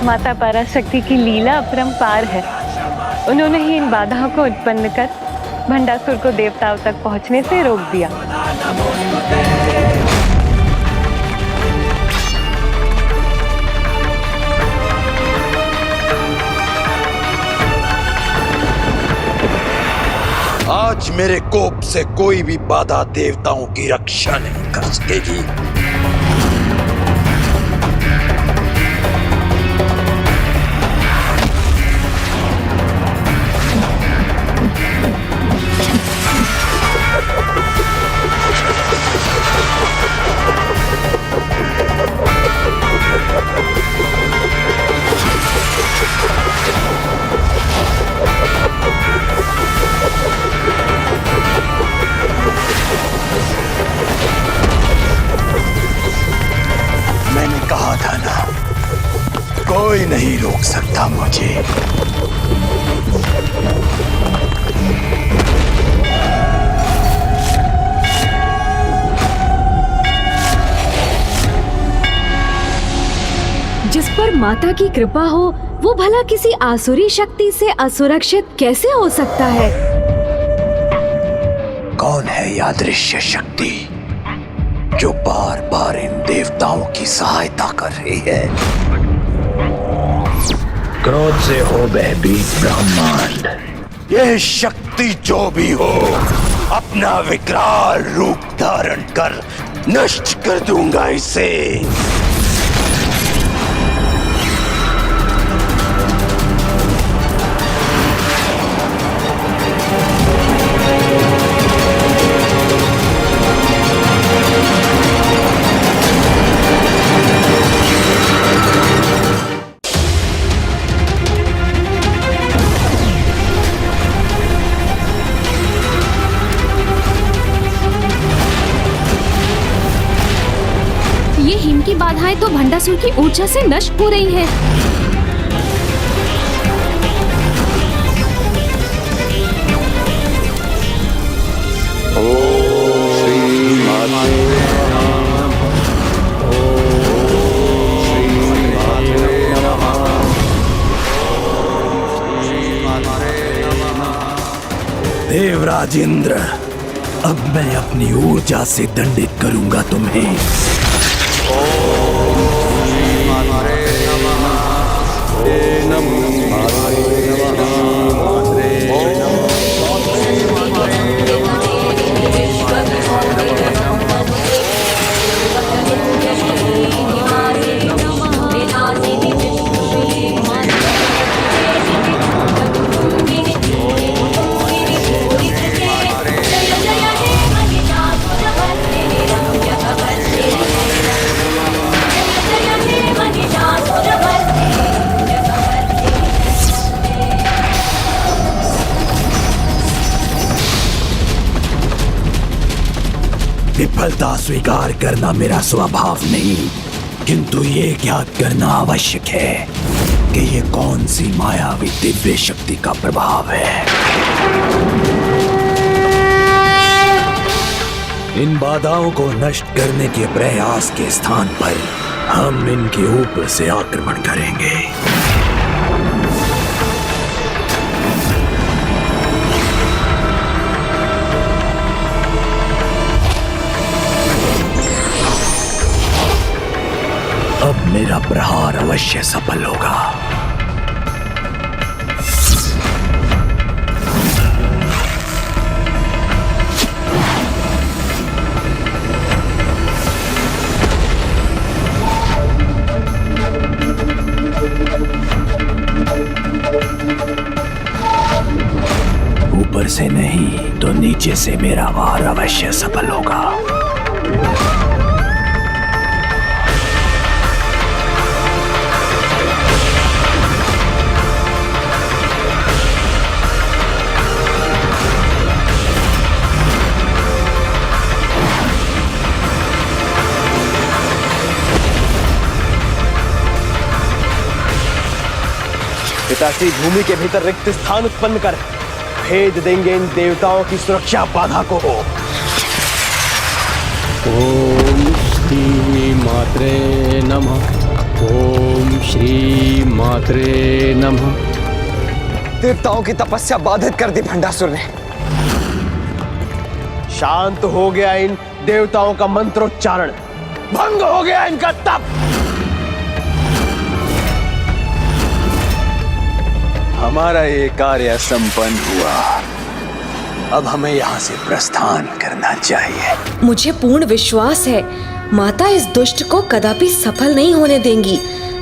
Speaker 2: माता पराशक्ति की लीला अपरंपार है। उन्होंने ही इन बाधाओं को उत्पन्न कर भंडासुर को देवताओं तक पहुंचने से रोक दिया।
Speaker 13: आज मेरे कोप से कोई भी बाधा देवताओं की रक्षा नहीं कर सकेगी। मैंने कहा था ना, कोई नहीं रोक सकता मुझे।
Speaker 1: जिस पर माता की कृपा हो वो भला किसी आसुरी शक्ति से असुरक्षित कैसे हो सकता है?
Speaker 13: कौन है यह अदृश्य शक्ति जो बार बार इन देवताओं की सहायता कर रही है? क्रोध से हो भयभीत ब्रह्मांड। यह शक्ति जो भी हो, अपना विकराल रूप धारण कर नष्ट कर दूंगा इसे।
Speaker 1: ये हिम की बाधाएं तो भंडासुर की ऊर्जा से नष्ट हो रही हैं।
Speaker 13: देवराज इंद्र, अब मैं अपनी ऊर्जा से दंडित करूंगा तुम्हें। विफलता स्वीकार करना मेरा स्वभाव नहीं, किंतु ये ज्ञात करना आवश्यक है कि ये कौन सी मायावी दिव्य शक्ति का प्रभाव है। इन बाधाओं को नष्ट करने के प्रयास के स्थान पर हम इनके ऊपर से आक्रमण करेंगे। अब मेरा प्रहार अवश्य सफल होगा। ऊपर से नहीं तो नीचे से मेरा वार अवश्य सफल होगा।
Speaker 18: वैसी भूमि के भीतर रिक्त स्थान उत्पन्न कर भेज देंगे इन देवताओं की सुरक्षा बाधा को।
Speaker 6: ओम श्री मात्रे नमः। ओम श्री मात्रे नमः।
Speaker 5: देवताओं की तपस्या बाधित कर दी भंडासुर ने।
Speaker 18: शांत हो गया इन देवताओं का मंत्रोच्चारण, भंग हो गया इनका तप।
Speaker 12: हमारा ये कार्य संपन्न हुआ। अब हमें यहाँ से प्रस्थान करना चाहिए।
Speaker 15: मुझे पूर्ण विश्वास है माता इस दुष्ट को कदापि सफल नहीं होने देंगी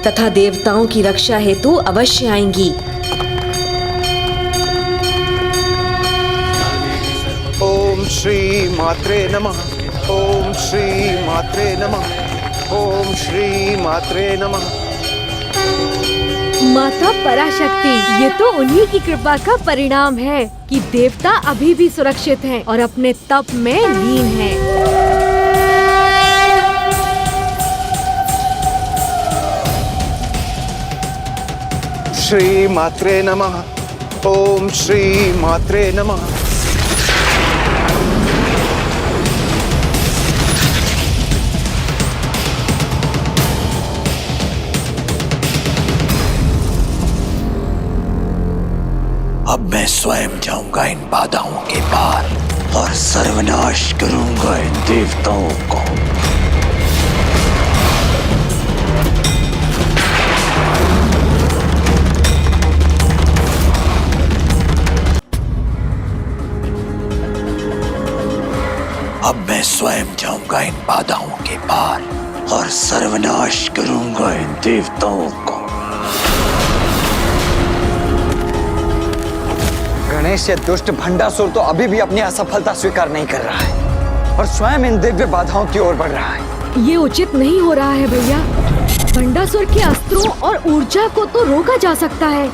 Speaker 15: तथा देवताओं की रक्षा हेतु अवश्य आएंगी।
Speaker 10: ओम श्री मात्रे नमः। ओम श्री मात्रे नमः। ओम श्री मात्रे नमः।
Speaker 1: माता पराशक्ति, ये तो उन्हीं की कृपा का परिणाम है कि देवता अभी भी सुरक्षित हैं और अपने तप में लीन हैं।
Speaker 10: श्री मात्रे नमः। ओम श्री मात्रे नमः।
Speaker 13: अब मैं स्वयं जाऊंगा इन बाधाओं के पार और सर्वनाश करूंगा इन देवताओं को। अब मैं स्वयं जाऊंगा इन बाधाओं के पार और सर्वनाश करूंगा इन देवताओं को।
Speaker 5: गणेश, ये दुष्ट भंडासुर तो अभी भी अपनी असफलता स्वीकार नहीं कर रहा है और स्वयं इन दिव्य बाधाओं की ओर बढ़ रहा है।
Speaker 1: ये उचित नहीं हो रहा है भैया। भंडासुर के अस्त्रों और ऊर्जा को तो रोका जा सकता है,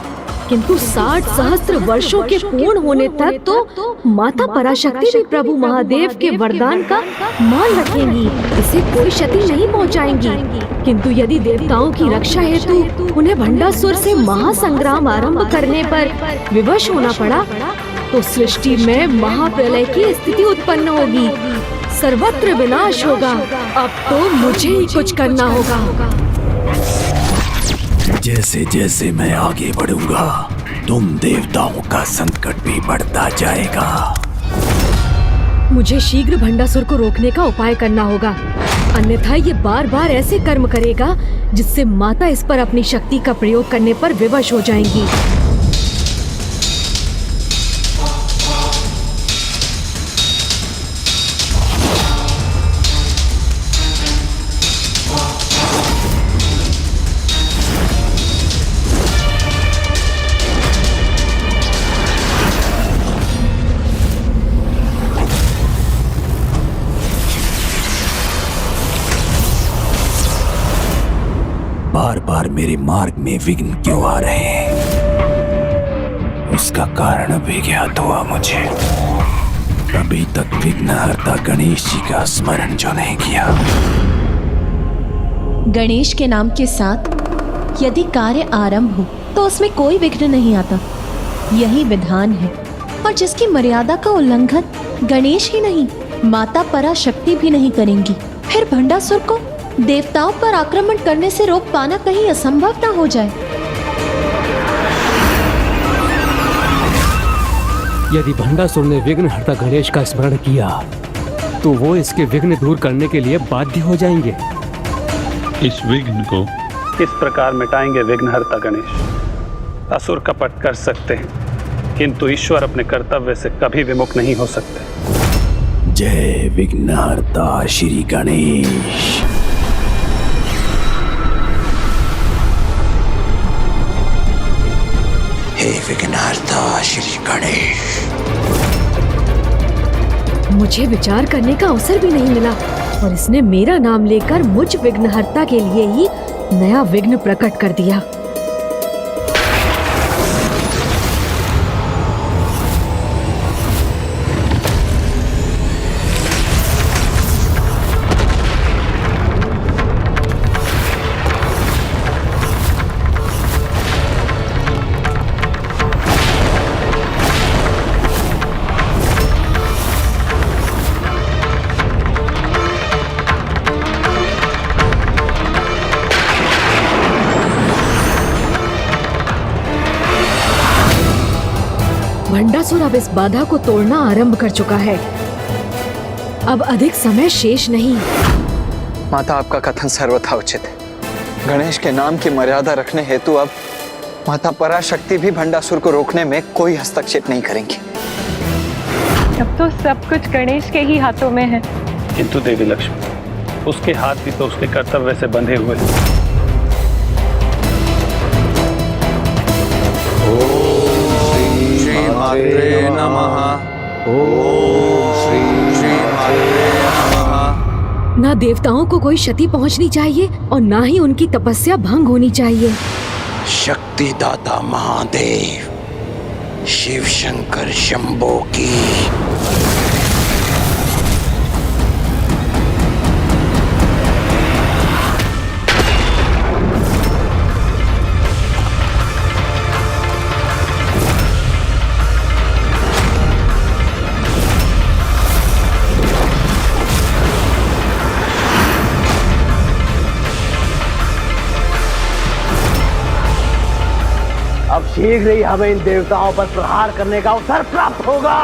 Speaker 1: किंतु 60 सहस्त्र वर्षों के पूर्ण होने तक तो माता पराशक्ति भी प्रभु महादेव के वरदान का मान रखेंगी, इसे कोई क्षति नहीं पहुंचाएंगी। किंतु यदि देवताओं की रक्षा हेतु उन्हें भंडासुर से महासंग्राम आरंभ करने पर विवश होना पड़ा तो सृष्टि में महाप्रलय की स्थिति उत्पन्न होगी, सर्वत्र विनाश होगा। अब तो मुझे ही कुछ करना होगा।
Speaker 13: जैसे जैसे मैं आगे बढ़ूंगा तुम देवताओं का संकट भी बढ़ता जाएगा।
Speaker 1: मुझे शीघ्र भंडासुर को रोकने का उपाय करना होगा, अन्यथा ये बार बार ऐसे कर्म करेगा जिससे माता इस पर अपनी शक्ति का प्रयोग करने पर विवश हो जाएंगी।
Speaker 13: बार बार मेरे मार्ग में विघ्न क्यों आ रहे हैं, उसका कारण अभी ज्ञात हुआ मुझे। अभी तक विघ्नहर्ता गणेश जी का स्मरण जो नहीं किया।
Speaker 11: गणेश के नाम के साथ यदि कार्य आरंभ हो तो उसमें कोई विघ्न नहीं आता, यही विधान है। और जिसकी मर्यादा का उल्लंघन गणेश ही नहीं माता पराशक्ति भी नहीं करेंगी, फिर भंडासुर को देवताओं पर आक्रमण करने से रोक पाना कहीं असंभव ना हो जाए।
Speaker 4: यदि भंडासुर ने विघ्नहर्ता गणेश का स्मरण किया तो वो इसके विघ्न दूर करने के लिए बाध्य हो जाएंगे।
Speaker 7: इस विघ्न को
Speaker 23: किस प्रकार मिटाएंगे विघ्नहर्ता गणेश? असुर कपट कर सकते हैं, किंतु ईश्वर अपने कर्तव्य से कभी विमुख नहीं हो सकते।
Speaker 13: जय विघ्नहर्ता श्री गणेश। हे विघ्नहर्ता श्री गणेश।
Speaker 1: मुझे विचार करने का अवसर भी नहीं मिला और इसने मेरा नाम लेकर मुझ विघ्नहर्ता के लिए ही नया विघ्न प्रकट कर दिया। भंडासुर अब इस बाधा को तोड़ना आरंभ कर चुका है। अब अधिक समय शेष नहीं।
Speaker 5: माता, आपका कथन सर्वथा उचित है। गणेश के नाम की मर्यादा रखने हेतु अब माता पराशक्ति भी भंडासुर को रोकने में कोई हस्तक्षेप नहीं करेंगी।
Speaker 2: अब तो सब कुछ गणेश के ही हाथों में है।
Speaker 16: किंतु देवी लक्ष्मी, उसके हाथ भी तो उसके कर्तव्य से बंधे हुए हैं।
Speaker 10: श्री मात्रे नमः। ओम श्री मात्रे नमः।
Speaker 1: ना देवताओं को कोई क्षति पहुंचनी चाहिए और ना ही उनकी तपस्या भंग होनी चाहिए।
Speaker 13: शक्तिदाता महादेव शिव शंकर शंभो की।
Speaker 18: अब शीघ्र ही हमें इन देवताओं पर प्रहार करने का अवसर प्राप्त होगा।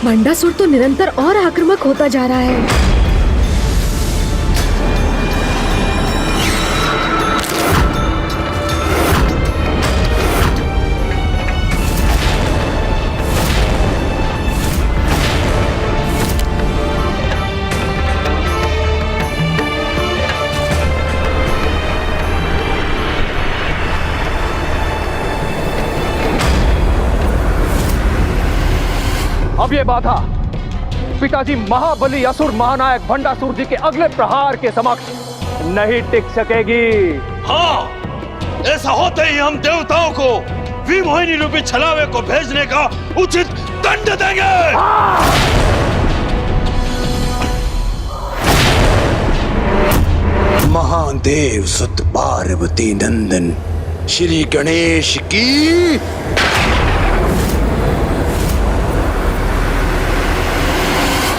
Speaker 1: भंडासुर तो निरंतर और आक्रामक होता जा रहा है।
Speaker 14: अब ये बाधा पिताजी महाबली असुर महानायक भंडासुर जी के अगले प्रहार के समक्ष नहीं टिक सकेगी।
Speaker 20: हाँ, ऐसा होते ही हम देवताओं को विमोहिनी रूपी छलावे को भेजने का उचित दंड देंगे।
Speaker 13: महादेव सुत पार्वती नंदन श्री गणेश की।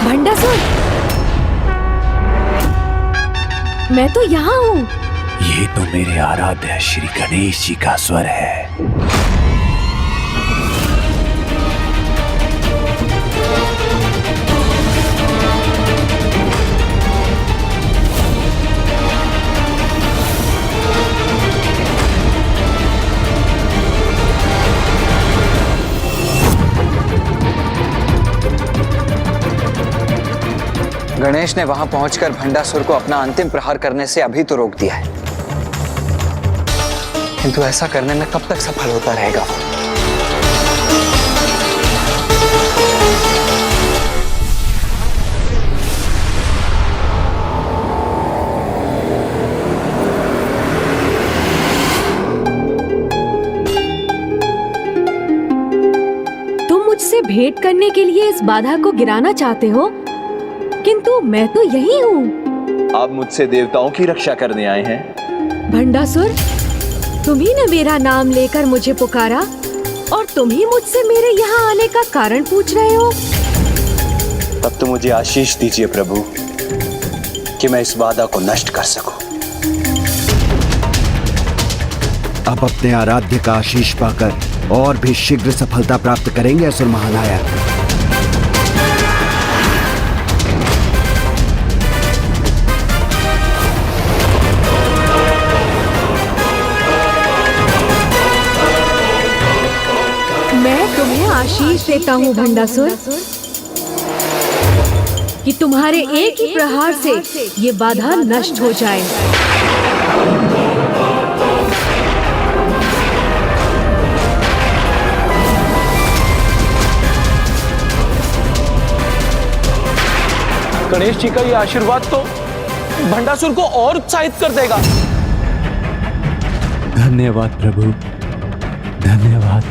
Speaker 1: भंडासुर, मैं तो यहाँ हूँ।
Speaker 13: ये तो मेरे आराध्य श्री गणेश जी का स्वर है।
Speaker 5: गणेश ने वहां पहुंचकर भंडासुर को अपना अंतिम प्रहार करने से अभी तो रोक दिया है, किंतु ऐसा करने में कब तक सफल होता रहेगा?
Speaker 1: तुम मुझसे भेंट करने के लिए इस बाधा को गिराना चाहते हो, किंतु मैं तो यही हूँ।
Speaker 18: आप मुझसे देवताओं की रक्षा करने आए हैं।
Speaker 1: भंडासुर, तुम ही ने मेरा नाम लेकर मुझे पुकारा और तुम ही मुझसे मेरे यहाँ आने का कारण पूछ रहे हो।
Speaker 18: तब तो मुझे आशीष दीजिए प्रभु कि मैं इस बाधा को नष्ट कर सकूं।
Speaker 22: अब अपने आराध्य का आशीष पाकर और भी शीघ्र सफलता प्राप्त करेंगे असुर महानायक।
Speaker 1: आशीष देता हूँ भंडासुर कि तुम्हारे एक ही प्रहार से ये बाधा नष्ट हो जाए।
Speaker 14: गणेश जी का ये आशीर्वाद तो भंडासुर को और उत्साहित कर देगा।
Speaker 22: धन्यवाद प्रभु, धन्यवाद।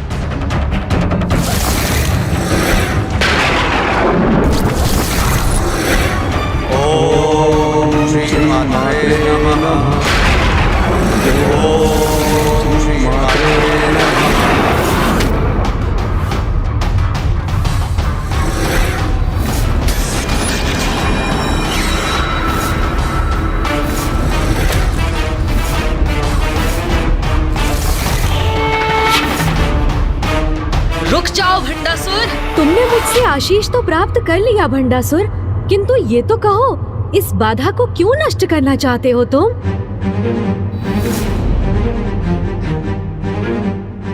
Speaker 10: ओम श्री मात्रे नमः। ओम श्री मात्रे नमः।
Speaker 1: तुमने मुझसे आशीष तो प्राप्त कर लिया भंडासुर, किंतु ये तो कहो, इस बाधा को क्यों नष्ट करना चाहते हो तुम?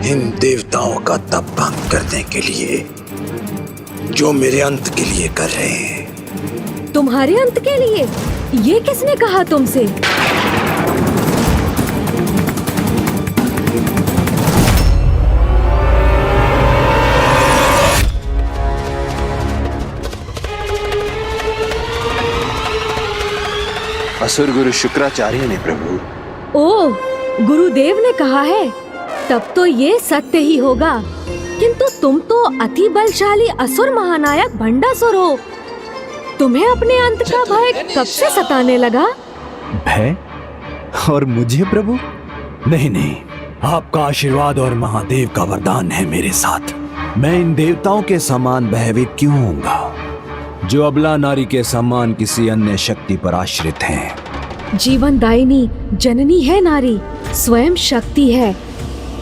Speaker 13: इन देवताओं का तप भंग करने के लिए, जो मेरे अंत के लिए कर रहे हैं।
Speaker 1: तुम्हारे अंत के लिए? ये किसने कहा तुमसे?
Speaker 22: असुर गुरु शुक्राचार्य ने प्रभु।
Speaker 1: ओह, गुरुदेव ने कहा है, तब तो ये सत्य ही होगा। किंतु तुम तो अति बलशाली असुर महानायक भंडासुर हो। तुम्हें अपने अंत का भय कब से सताने लगा?
Speaker 13: भय? और मुझे प्रभु? नहीं नहीं, आपका आशीर्वाद और महादेव का वरदान है मेरे साथ। मैं इन देवताओं के समान भयभीत क्यों होऊंगा, जो अबला नारी के समान किसी अन्य शक्ति पर आश्रित हैं।
Speaker 1: जीवनदायिनी जननी है नारी, स्वयं शक्ति है,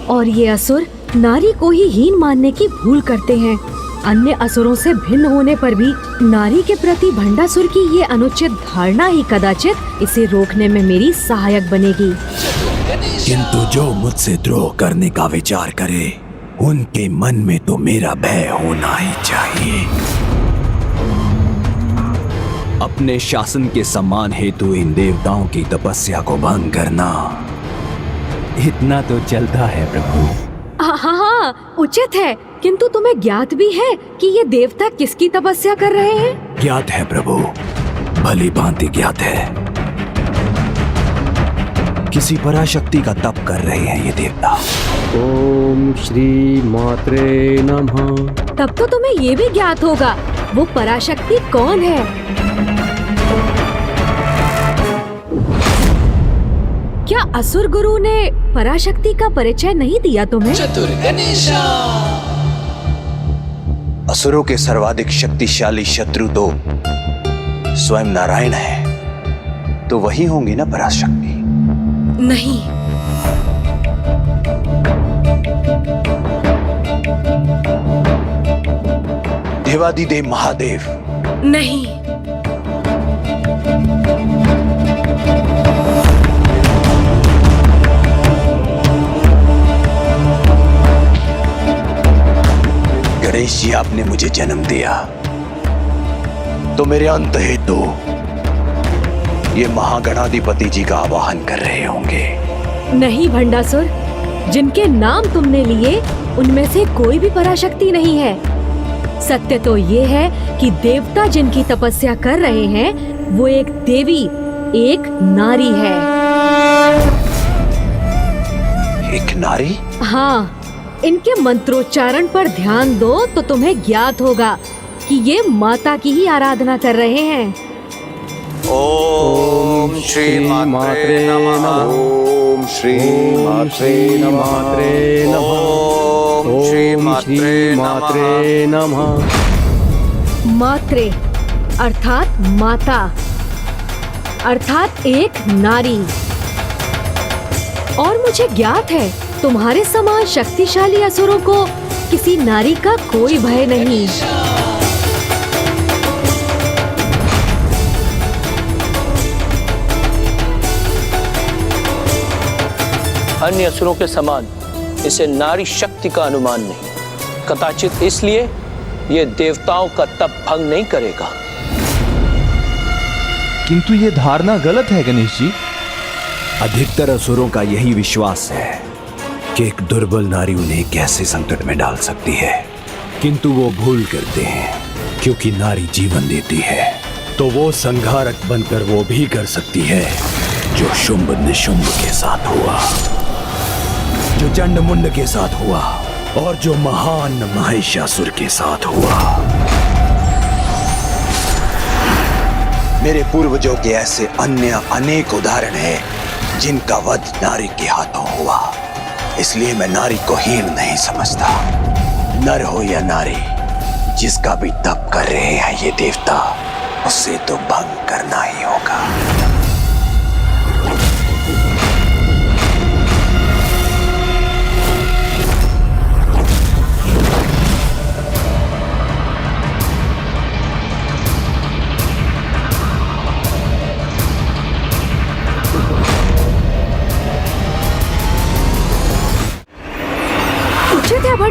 Speaker 1: और ये असुर नारी को ही हीन मानने की भूल करते हैं। अन्य असुरों से भिन्न होने पर भी नारी के प्रति भंडासुर की ये अनुचित धारणा ही कदाचित इसे रोकने में मेरी सहायक बनेगी।
Speaker 13: किंतु जो मुझसे द्रोह करने का विचार करे, उनके मन में तो मेरा भय होना ही चाहिए। अपने शासन के सम्मान हेतु इन देवताओं की तपस्या को भंग करना, इतना तो चलता है प्रभु।
Speaker 1: हाँ, उचित है, किंतु तुम्हें ज्ञात भी है कि ये देवता किसकी तपस्या कर रहे हैं?
Speaker 13: ज्ञात है प्रभु, भली भांति ज्ञात है। किसी पराशक्ति का तप कर रहे हैं ये देवता।
Speaker 6: ओम श्री मात्रे नमः।
Speaker 1: तब तो तुम्हें ये भी ज्ञात होगा वो पराशक्ति कौन है। क्या असुर गुरु ने पराशक्ति का परिचय नहीं दिया तुम्हें?
Speaker 12: असुरों के सर्वाधिक शक्तिशाली शत्रु तो स्वयं नारायण है, तो वही होंगी ना पराशक्ति?
Speaker 15: नहीं,
Speaker 12: देवादिदेव महादेव?
Speaker 15: नहीं,
Speaker 12: गणेश जी, आपने मुझे जन्म दिया तो मेरे अंत हेतु ये महागणाधिपति जी का आवाहन कर रहे होंगे।
Speaker 1: नहीं भंडासुर, जिनके नाम तुमने लिए उनमें से कोई भी पराशक्ति नहीं है। सत्य तो ये है कि देवता जिनकी तपस्या कर रहे हैं वो एक देवी, एक नारी है।
Speaker 12: एक नारी?
Speaker 1: हाँ, इनके मंत्रोच्चारण पर ध्यान दो तो तुम्हें ज्ञात होगा कि ये माता की ही आराधना कर रहे हैं।
Speaker 22: ओम श्री मात्रे नमः। ओम श्री मात्रे नमः। ओम श्री मात्रे नमः।
Speaker 1: मात्रे अर्थात माता, अर्थात एक नारी। और मुझे ज्ञात है तुम्हारे समान शक्तिशाली असुरों को किसी नारी का कोई भय नहीं।
Speaker 3: अन्य असुरों के समान इसे नारी शक्ति का अनुमान नहीं, कदाचित इसलिए ये देवताओं का तप भंग नहीं करेगा।
Speaker 8: किंतु ये धारणा गलत है गणेश जी।
Speaker 13: अधिकतर असुरों का यही विश्वास है कि एक दुर्बल नारी उन्हें कैसे संकट में डाल सकती है, किंतु वो भूल करते हैं क्योंकि नारी जीवन देती है तो वो संहारक बनकर वो भी कर सकती है जो शुंभ निशुंभ के साथ हुआ, जो चंड मुंड के साथ हुआ और जो महान महिषासुर के साथ हुआ।
Speaker 12: मेरे पूर्वजों के ऐसे अन्य अनेक उदाहरण हैं जिनका वध नारी के हाथों हुआ। इसलिए मैं नारी को हीन नहीं समझता। नर हो या नारी, जिसका भी तप कर रहे हैं ये देवता, उसे तो भंग करना ही होगा।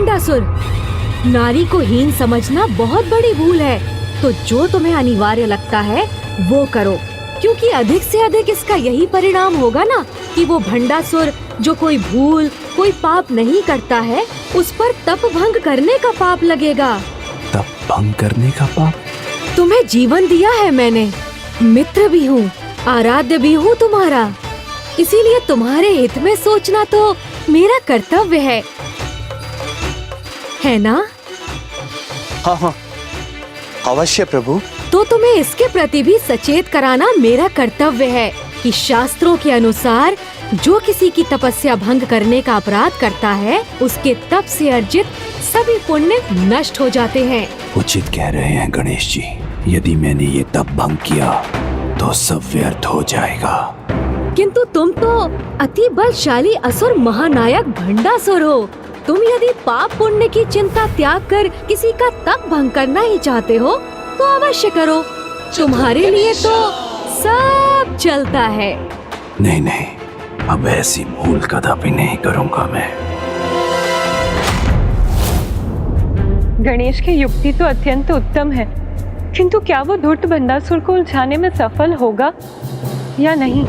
Speaker 1: भंडासुर, नारी को हीन समझना बहुत बड़ी भूल है। तो जो तुम्हें अनिवार्य लगता है वो करो, क्योंकि अधिक से अधिक इसका यही परिणाम होगा ना कि वो भंडासुर जो कोई भूल, कोई पाप नहीं करता है, उस पर तप भंग करने का पाप लगेगा।
Speaker 12: तप भंग करने का पाप?
Speaker 1: तुम्हें जीवन दिया है मैंने, मित्र भी हूँ, आराध्य भी हूँ तुम्हारा, इसीलिए तुम्हारे हित में सोचना तो मेरा कर्तव्य है ना?
Speaker 10: हाँ हाँ, अवश्य प्रभु।
Speaker 1: तो तुम्हें इसके प्रति भी सचेत कराना मेरा कर्तव्य है कि शास्त्रों के अनुसार जो किसी की तपस्या भंग करने का अपराध करता है, उसके तप से अर्जित सभी पुण्य नष्ट हो जाते हैं।
Speaker 12: उचित कह रहे हैं गणेश जी, यदि मैंने ये तप भंग किया तो सब व्यर्थ हो जाएगा।
Speaker 1: किंतु तुम तो अति बलशाली असुर महानायक भंडासुर हो। तुम यदि पाप पुण्य की चिंता त्याग कर किसी का तप भंग करना ही चाहते हो तो अवश्य करो, तुम्हारे लिए तो सब चलता है।
Speaker 12: नहीं नहीं, अब ऐसी भूल कदापि नहीं करूंगा मैं।
Speaker 2: गणेश की युक्ति तो अत्यंत उत्तम है, किंतु क्या वो धूर्त भंडासुर को उलझाने में सफल होगा या नहीं?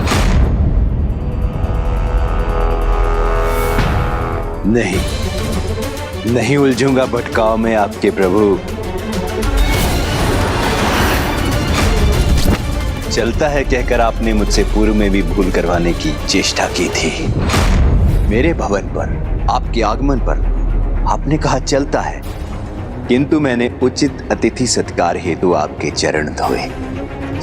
Speaker 18: नहीं, नहीं उलझूंगा भटकाव में आपके प्रभु। चलता है कहकर आपने मुझसे पूर्व में भी भूल करवाने की चेष्टा की थी। मेरे भवन पर आपके आगमन पर आपने कहा चलता है, किंतु मैंने उचित अतिथि सत्कार हेतु आपके चरण धोए,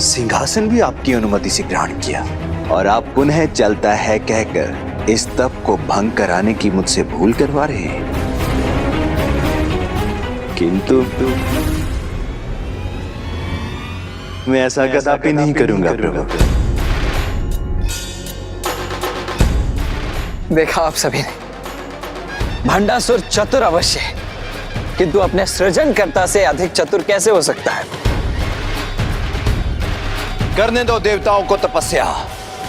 Speaker 18: सिंहासन भी आपकी अनुमति से ग्रहण किया, और आप पुनः चलता है कहकर इस तप को भंग कराने की मुझसे भूल करवा रहे हैं। किंतु मैं ऐसा कदापि नहीं करूंगा प्रभु।
Speaker 5: देखा आप सभी ने, भंडासुर चतुर अवश्य है, किंतु अपने सृजनकर्ता से अधिक चतुर कैसे हो सकता है?
Speaker 18: करने दो देवताओं को तपस्या,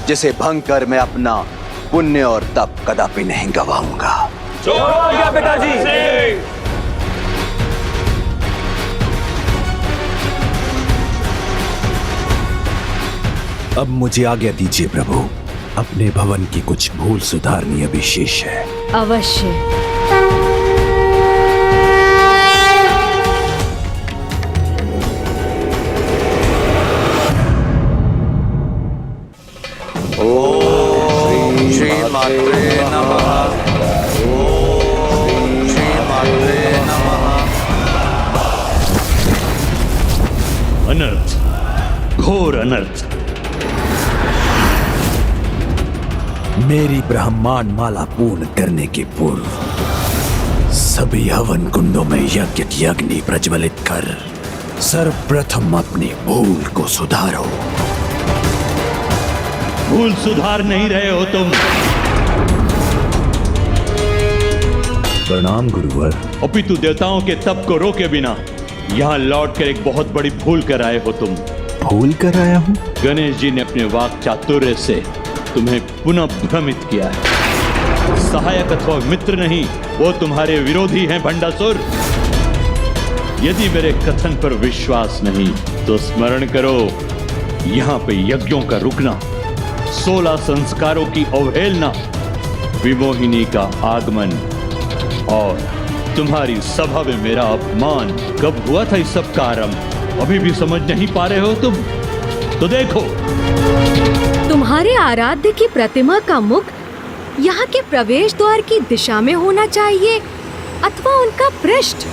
Speaker 18: जिसे भंग कर मैं अपना पुण्य और तप कदापि नहीं गवाऊंगा।
Speaker 14: जो हो गया पिताजी।
Speaker 13: अब मुझे आज्ञा दीजिए प्रभु, अपने भवन की कुछ भूल सुधारनी अभी शेष है।
Speaker 1: अवश्य।
Speaker 5: ओम श्री मात्रे नमः। ओम श्री मात्रे नमः।
Speaker 20: अनर्थ, घोर अनर्थ।
Speaker 13: मेरी ब्रह्मांड माला पूर्ण करने के पूर्व सभी हवन कुंडों में यज्ञ अग्नि प्रज्वलित कर सर्वप्रथम अपनी भूल को सुधारो।
Speaker 20: भूल सुधार नहीं रहे हो तुम।
Speaker 13: प्रणाम गुरुवर।
Speaker 20: अपितु देवताओं के तप को रोके बिना यहाँ लौट कर एक बहुत बड़ी भूल कर आए हो तुम।
Speaker 13: भूल कर आया हूँ?
Speaker 20: गणेश जी ने अपने वाक चातुर्य से तुम्हें पुनः भ्रमित किया है। सहायक अथवा मित्र नहीं, वो तुम्हारे विरोधी हैं भंडासुर। यदि मेरे कथन पर विश्वास नहीं तो स्मरण करो, यहाँ पे यज्ञों का रुकना, 16 संस्कारों की अवहेलना, विमोहिनी का आगमन और तुम्हारी सभा में मेरा अपमान, कब हुआ था इस सब का आरंभ? अभी भी समझ नहीं पा रहे हो तुम? तो देखो,
Speaker 1: तुम्हारे आराध्य की प्रतिमा का मुख यहाँ के प्रवेश द्वार की दिशा में होना चाहिए अथवा उनका पृष्ठ।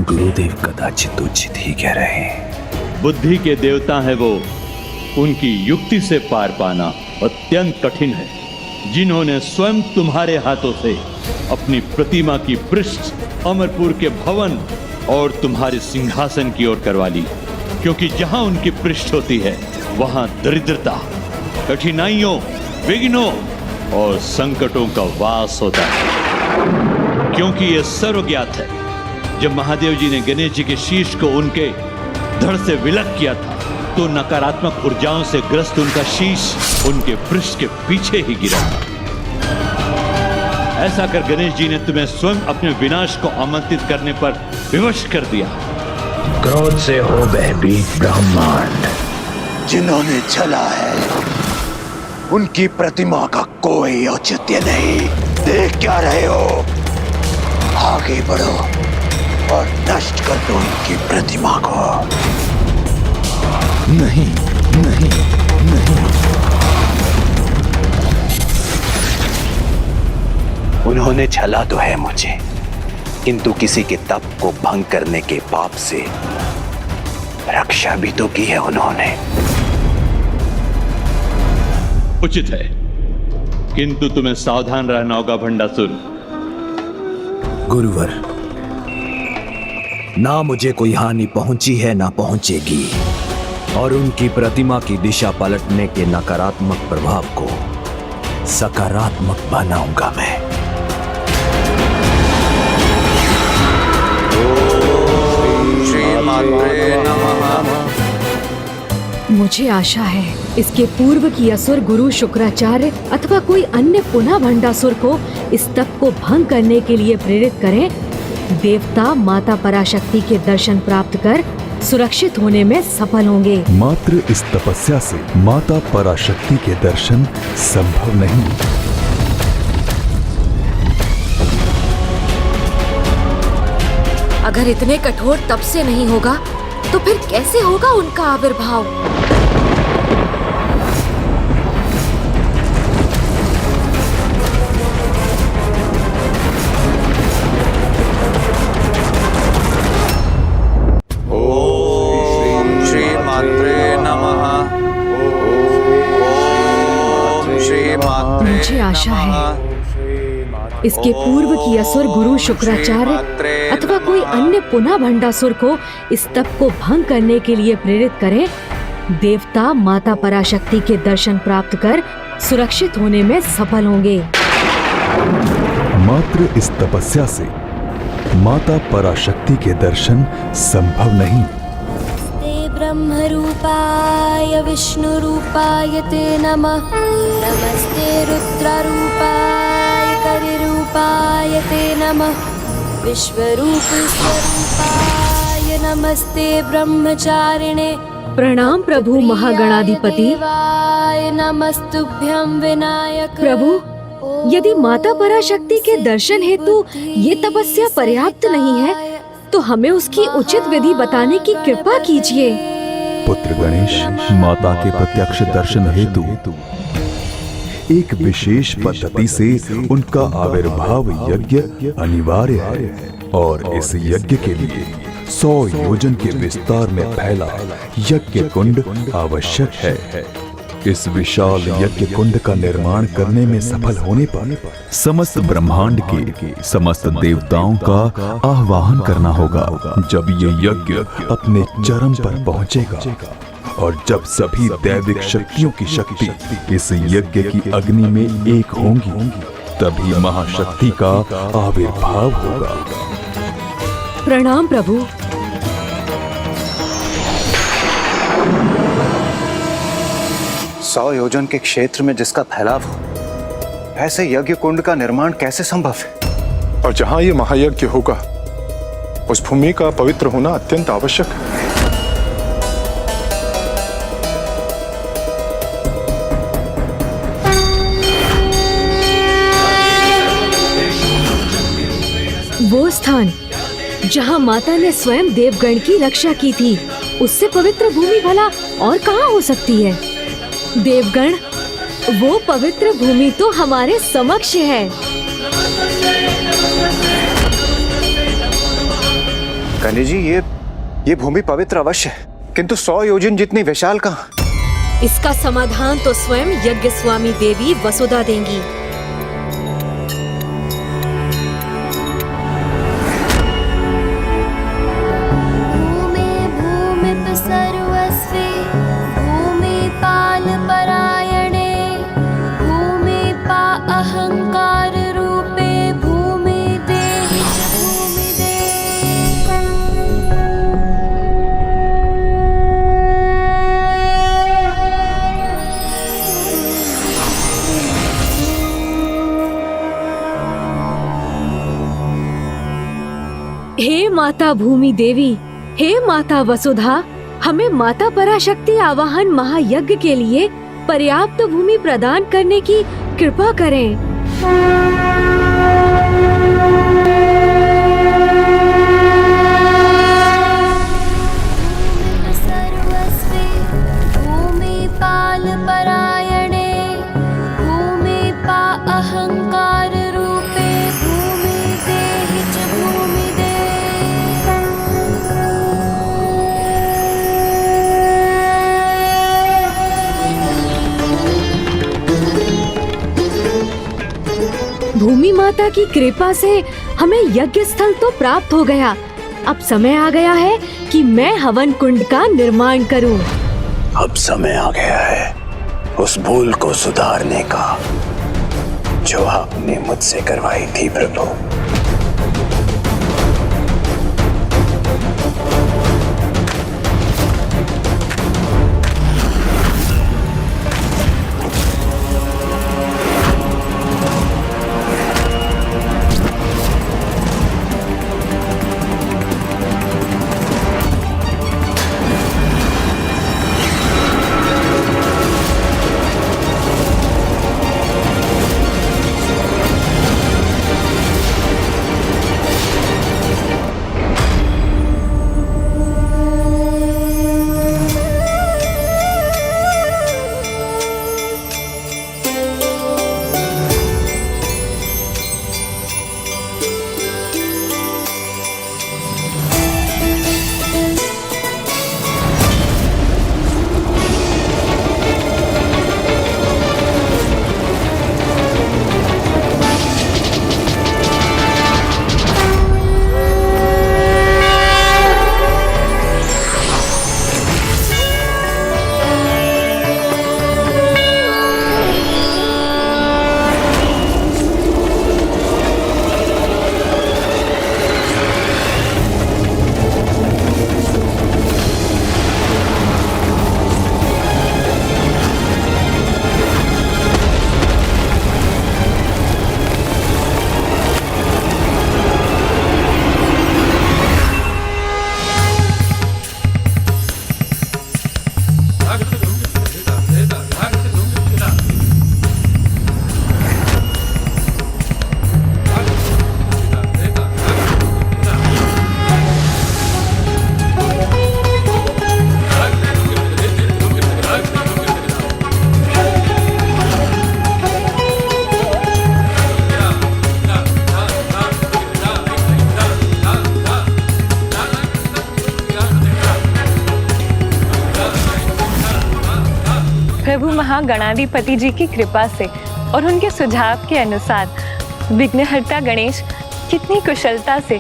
Speaker 12: गुरुदेव कदाचित उचित ही कह रहे हैं।
Speaker 20: बुद्धि के देवता है वो, उनकी युक्ति से पार पाना अत्यंत कठिन है। जिन्होंने स्वयं तुम्हारे हाथों से अपनी प्रतिमा की पृष्ठ अमरपुर के भवन और तुम्हारे सिंहासन की ओर करवा ली, क्योंकि जहां उनकी पृष्ठ होती है वहां दरिद्रता, कठिनाइयों, विघ्नों और संकटों का वास होता है। क्योंकि यह सर्वज्ञात है, जब महादेव जी ने गणेश जी के शीश को उनके धड़ से विलग किया था तो नकारात्मक ऊर्जाओं से ग्रस्त उनका शीश उनके पृष्ठ के पीछे ही गिरा। ऐसा कर गणेश जी ने तुम्हें स्वयं अपने विनाश को आमंत्रित करने पर विवश कर दिया।
Speaker 12: क्रोध से हो भयभीत ब्रह्मांड, जिन्होंने चला है उनकी प्रतिमा का कोई औचित्य नहीं। देख क्या रहे हो? आगे बढ़ो और नष्ट कर दो उनकी प्रतिमा को। नहीं नहीं नहीं, उन्होंने छला तो है मुझे, किंतु किसी के तप को भंग करने के पाप से रक्षा भी तो की है उन्होंने।
Speaker 20: उचित है, किंतु तुम्हें सावधान रहना होगा भंडासुर।
Speaker 13: गुरुवर, ना मुझे कोई हानि पहुंची है ना पहुंचेगी, और उनकी प्रतिमा की दिशा पलटने के नकारात्मक प्रभाव को सकारात्मक बनाऊंगा मैं।
Speaker 1: मुझे आशा है इसके पूर्व की असुर गुरु शुक्राचार्य अथवा कोई अन्य पुनः भंडासुर को इस तप को भंग करने के लिए प्रेरित करें। देवता माता पराशक्ति के दर्शन प्राप्त कर सुरक्षित होने में सफल होंगे।
Speaker 9: मात्र इस तपस्या से माता पराशक्ति के दर्शन संभव नहीं।
Speaker 15: अगर इतने कठोर तप से नहीं होगा तो फिर कैसे होगा उनका आविर्भाव?
Speaker 23: ओम श्री मात्रे नमः। ओम श्री मात्रे।
Speaker 1: मुझे आशा है इसके पूर्व की असुर गुरु शुक्राचार्य अथवा कोई अन्य पुनः भंडासुर को इस तप को भंग करने के लिए प्रेरित करें। देवता माता पराशक्ति के दर्शन प्राप्त कर सुरक्षित होने में सफल होंगे।
Speaker 9: मात्र इस तपस्या से माता पराशक्ति के दर्शन संभव नहीं।
Speaker 17: ब्रह्म रूपाय विष्णु रूपाय ते नमः। नमस्ते रुद्र रूपाय रूपाय ते नमः। विश्वरूप स्वरूपाय नमस्ते ब्रह्मचारिणे।
Speaker 1: प्रणाम प्रभु महागणाधिपति।
Speaker 17: नमस्तुभ्यं विनायक।
Speaker 1: प्रभु, यदि माता पराशक्ति के दर्शन हेतु ये तपस्या पर्याप्त नहीं है तो हमें उसकी उचित विधि बताने की कृपा कीजिए।
Speaker 9: पुत्र गणेश, माता के प्रत्यक्ष दर्शन हेतु एक विशेष पद्धति से उनका आविर्भाव यज्ञ अनिवार्य है, और इस यज्ञ के लिए 100 योजन के विस्तार में फैला यज्ञ कुंड आवश्यक है। इस विशाल यज्ञ कुंड का निर्माण करने में सफल होने पर समस्त ब्रह्मांड के समस्त देवताओं का आह्वान करना होगा। जब ये यज्ञ अपने चरम पर पहुंचेगा और जब सभी दैविक शक्तियों की शक्ति इस यज्ञ की अग्नि में एक होंगी, तभी महाशक्ति का आविर्भाव होगा।
Speaker 1: प्रणाम प्रभु।
Speaker 23: सौ योजन के क्षेत्र में जिसका फैलाव हो, ऐसे यज्ञ कुंड का निर्माण कैसे संभव है?
Speaker 21: और जहां ये महायज्ञ होगा, उस भूमि का पवित्र होना अत्यंत आवश्यक है।
Speaker 1: वो स्थान जहां माता ने स्वयं देवगण की रक्षा की थी, उससे पवित्र भूमि भला और कहां हो सकती है? देवगण, वो पवित्र भूमि तो हमारे समक्ष है।
Speaker 23: गणेश जी, ये भूमि पवित्र अवश्य है, किंतु 100 योजन जितनी विशाल कहाँ?
Speaker 15: इसका समाधान तो स्वयं यज्ञ स्वामी देवी वसुधा देंगी।
Speaker 17: सर्वस्वे भूमि पाल परायणे। भूमि पा अहंकार रूपे भूमि देहि च भूमि दे।
Speaker 1: हे माता भूमि देवी, हे माता वसुधा, हमें माता पराशक्ति आवाहन महायज्ञ के लिए पर्याप्त भूमि प्रदान करने की कृपा करें।
Speaker 17: सर्वस्वे भूमिपालपरायणे भूमिपा अहंकार रूपे भूमि देहि च भूमि दे।
Speaker 1: भूमि माता की कृपा से हमें यज्ञ स्थल तो प्राप्त हो गया। अब समय आ गया है कि मैं हवन कुंड का निर्माण करूं।
Speaker 13: अब समय आ गया है उस भूल को सुधारने का जो आपने मुझसे करवाई थी प्रभु।
Speaker 2: प्रभु महागणाधिपति जी की कृपा से और उनके सुझाव के अनुसार विघ्नहर्ता गणेश कितनी कुशलता से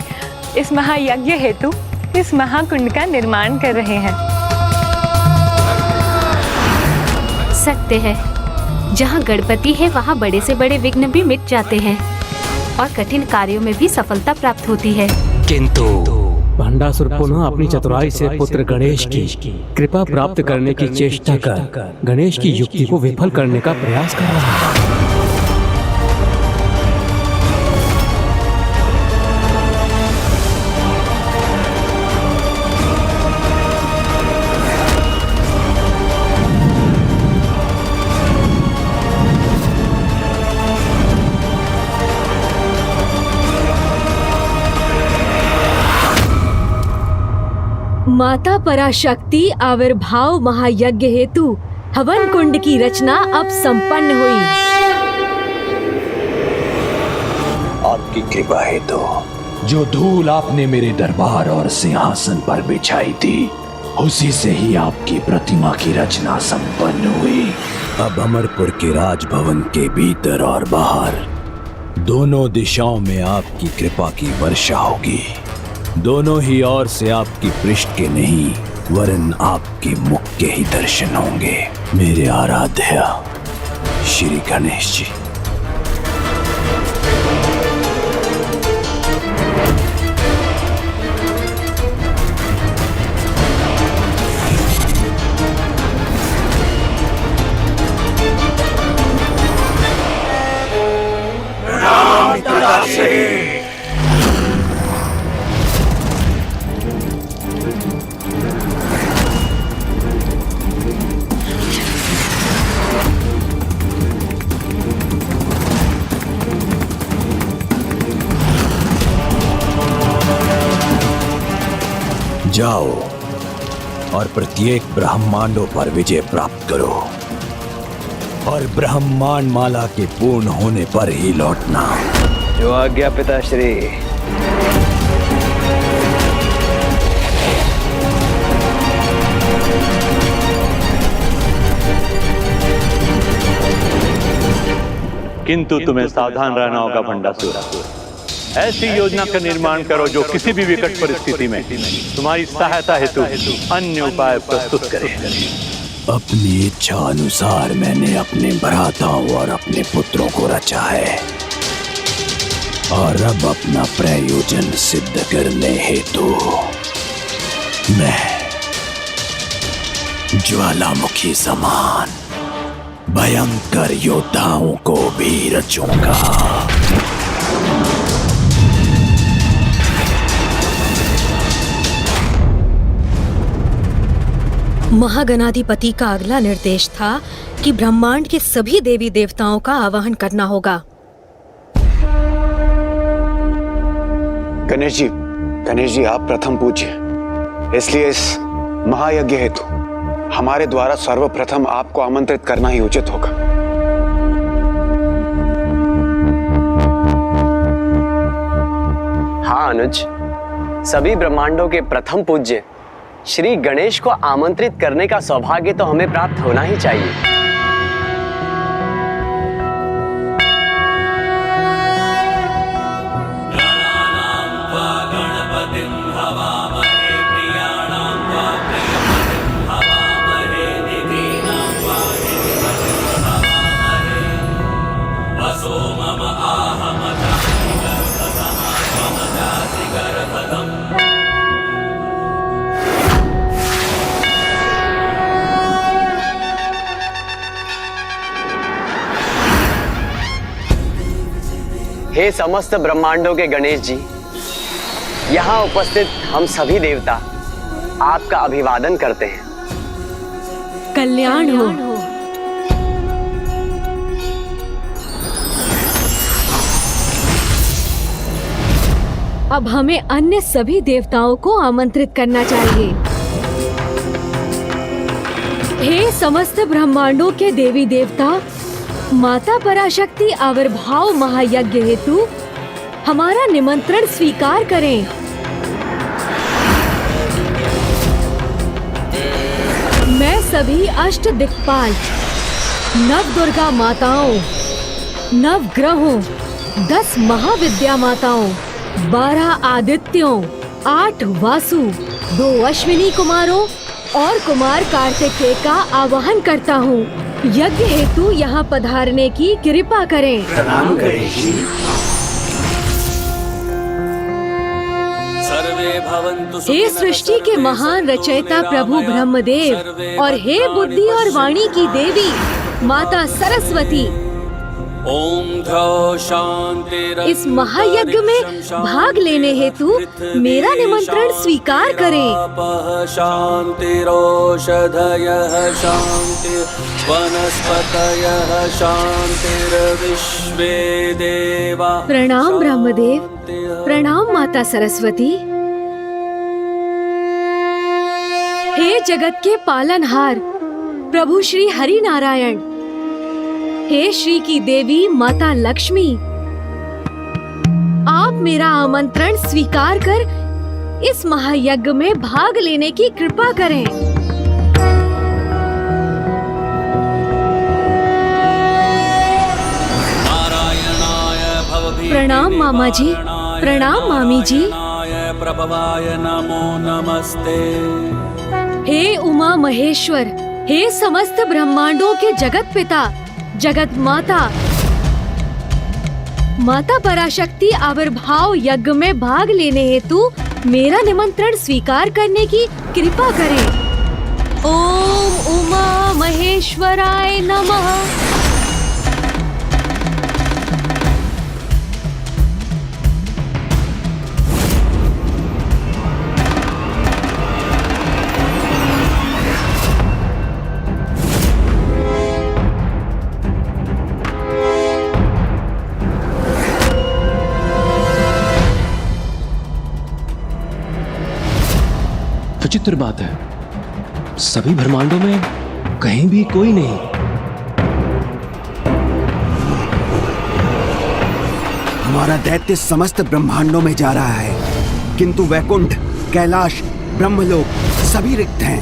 Speaker 2: इस महायज्ञ हेतु इस महाकुंड का निर्माण कर रहे हैं।
Speaker 4: सत्य है, जहाँ गणपति है वहाँ बड़े से बड़े विघ्न भी मिट जाते हैं और कठिन कार्यों में भी सफलता प्राप्त होती है।
Speaker 6: किंतु भंडासुर पुनः अपनी चतुराई से पुत्र गणेश की कृपा प्राप्त करने की चेष्टा कर गणेश की युक्ति को विफल करने का प्रयास कर रहा है।
Speaker 1: माता पराशक्ति आविर्भाव महायज्ञ हेतु हवन कुंड की रचना अब संपन्न हुई।
Speaker 13: आपकी कृपा है तो जो धूल आपने मेरे दरबार और सिंहासन पर बिछाई थी उसी से ही आपकी प्रतिमा की रचना संपन्न हुई। अब अमरपुर के राजभवन के भीतर और बाहर दोनों दिशाओं में आपकी कृपा की वर्षा होगी। दोनों ही ओर से आपकी पृष्ठ के नहीं वरन आपके मुख के ही दर्शन होंगे। मेरे आराध्य श्री गणेश जी। जाओ और प्रत्येक ब्रह्मांडों पर विजय प्राप्त करो और ब्रह्मांड माला के पूर्ण होने पर ही लौटना।
Speaker 18: जो आज्ञा पिताश्री।
Speaker 20: किंतु तुम्हें सावधान रहना होगा भंडासुर। ऐसी योजना का निर्माण करो जो किसी भी विकट परिस्थिति में तुम्हारी सहायता हेतु अन्य उपाय प्रस्तुत करे।
Speaker 13: अपनी इच्छा अनुसार मैंने अपने भ्राताओं और अपने पुत्रों को रचा है और अब अपना प्रयोजन सिद्ध करने हेतु मैं ज्वालामुखी समान भयंकर योद्धाओं को भी रचूंगा।
Speaker 1: महागणाधिपति का अगला निर्देश था कि ब्रह्मांड के सभी देवी देवताओं का आवाहन करना होगा।
Speaker 23: गणेश जी आप प्रथम पूज्य, इसलिए इस महायज्ञ हेतु हमारे द्वारा सर्वप्रथम आपको आमंत्रित करना ही उचित होगा।
Speaker 18: हाँ अनुज, सभी ब्रह्मांडों के प्रथम पूज्य श्री गणेश को आमंत्रित करने का सौभाग्य तो हमें प्राप्त होना ही चाहिए। हे समस्त ब्रह्मांडों के गणेश जी, यहाँ उपस्थित हम सभी देवता आपका अभिवादन करते हैं।
Speaker 1: कल्याण हो। अब हमें अन्य सभी देवताओं को आमंत्रित करना चाहिए। हे समस्त ब्रह्मांडों के देवी देवता, माता पराशक्ति आविर्भाव महायज्ञ हेतु हमारा निमंत्रण स्वीकार करें। मैं सभी अष्ट दिक्पाल, नव दुर्गा माताओं, नव ग्रहों, 10 महाविद्या माताओं, 12 आदित्यों, 8 वासु, 2 अश्विनी कुमारों और कुमार कार्तिकेय का आवाहन करता हूँ। यज्ञ हेतु यहाँ पधारने की कृपा करें।
Speaker 13: प्रणाम गणेश जी।
Speaker 1: हे सृष्टि के महान रचयिता प्रभु ब्रह्मदेव और हे बुद्धि और वाणी की देवी माता सरस्वती, इस महायज्ञ में भाग लेने हेतु मेरा निमंत्रण स्वीकार करें। प्रणाम ब्रह्मदेव, प्रणाम माता सरस्वती। हे जगत के पालनहार प्रभु श्री हरि नारायण, हे श्री की देवी माता लक्ष्मी, आप मेरा आमंत्रण स्वीकार कर इस महायज्ञ में भाग लेने की कृपा करें। प्रणाम मामा जी, प्रणाम मामी जी। हे उमा महेश्वर, हे समस्त ब्रह्मांडों के जगत पिता, जगत माता, माता पराशक्ति आविर्भाव यज्ञ में भाग लेने हेतु मेरा निमंत्रण स्वीकार करने की कृपा करें। ओम उमा महेश्वराय नमः।
Speaker 7: विचित्र बात है, सभी ब्रह्मांडों में कहीं भी कोई नहीं।
Speaker 22: हमारा दैत्य समस्त ब्रह्मांडों में जा रहा है, किंतु वैकुंठ, कैलाश, ब्रह्मलोक सभी रिक्त हैं।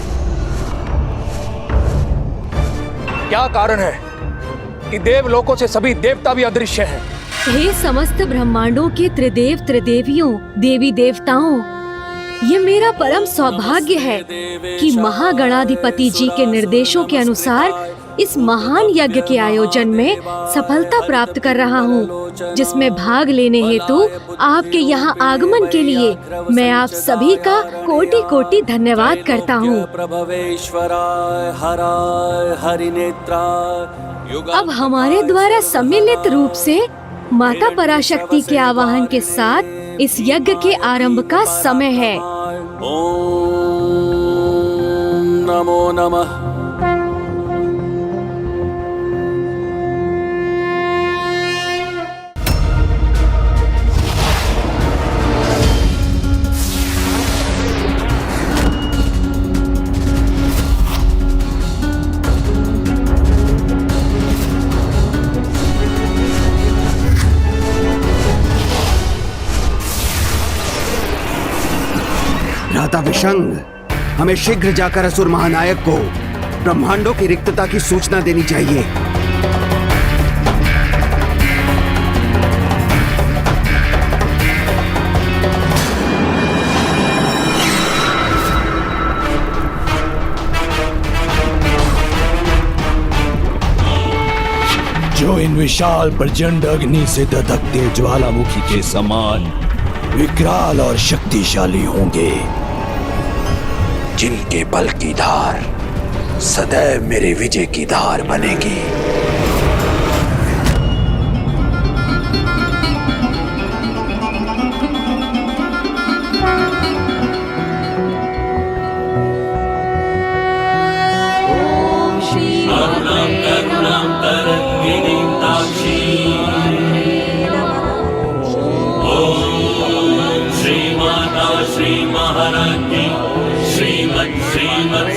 Speaker 14: क्या कारण है कि देवलोकों से सभी देवता भी अदृश्य हैं?
Speaker 1: हे समस्त ब्रह्मांडों के त्रिदेव त्रिदेवियों, देवी देवताओं, ये मेरा परम सौभाग्य है कि महागणाधिपति जी के निर्देशों के अनुसार इस महान यज्ञ के आयोजन में सफलता प्राप्त कर रहा हूँ, जिसमें भाग लेने हेतु आपके यहाँ आगमन के लिए मैं आप सभी का कोटि कोटि धन्यवाद करता हूँ। अब हमारे द्वारा सम्मिलित रूप से माता पराशक्ति के आवाहन के साथ इस यज्ञ के आरंभ का समय है।
Speaker 11: ओम नमो नमः।
Speaker 22: भ्राता विशंग, हमें शीघ्र जाकर असुर महानायक को ब्रह्मांडों की रिक्तता की सूचना देनी चाहिए।
Speaker 13: जो इन विशाल प्रचंड अग्नि से दधकते ज्वालामुखी के समान विकराल और शक्तिशाली होंगे, जिनके बल की धार सदैव मेरे विजय की धार बनेगी।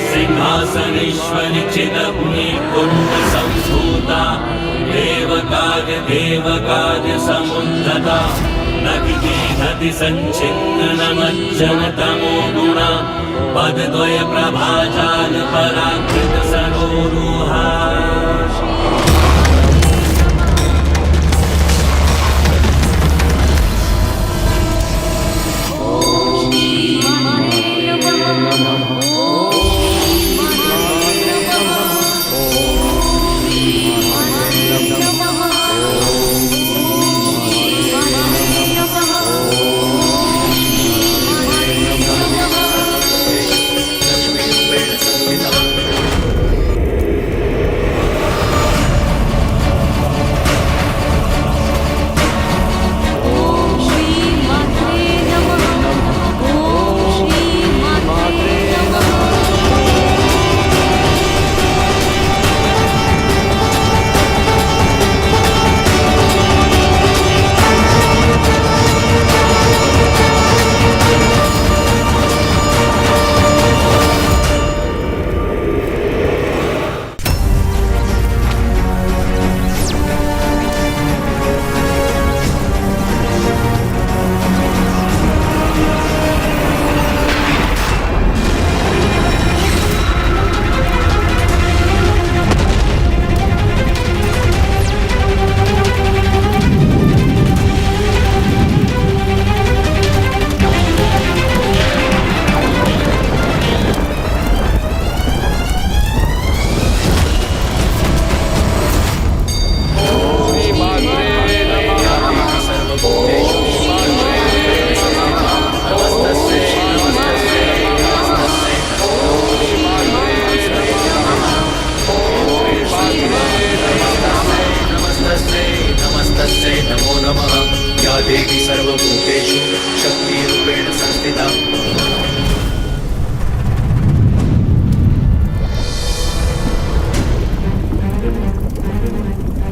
Speaker 11: सिंहासनेश्वरी चिदग्नि कुंड संभूता देवकार्य देवकार्य समुद्धता नखिधति संचिन्न मज्जन तमो गुणा पदद्वय प्रभाजाल पराकृत सरोरुहा।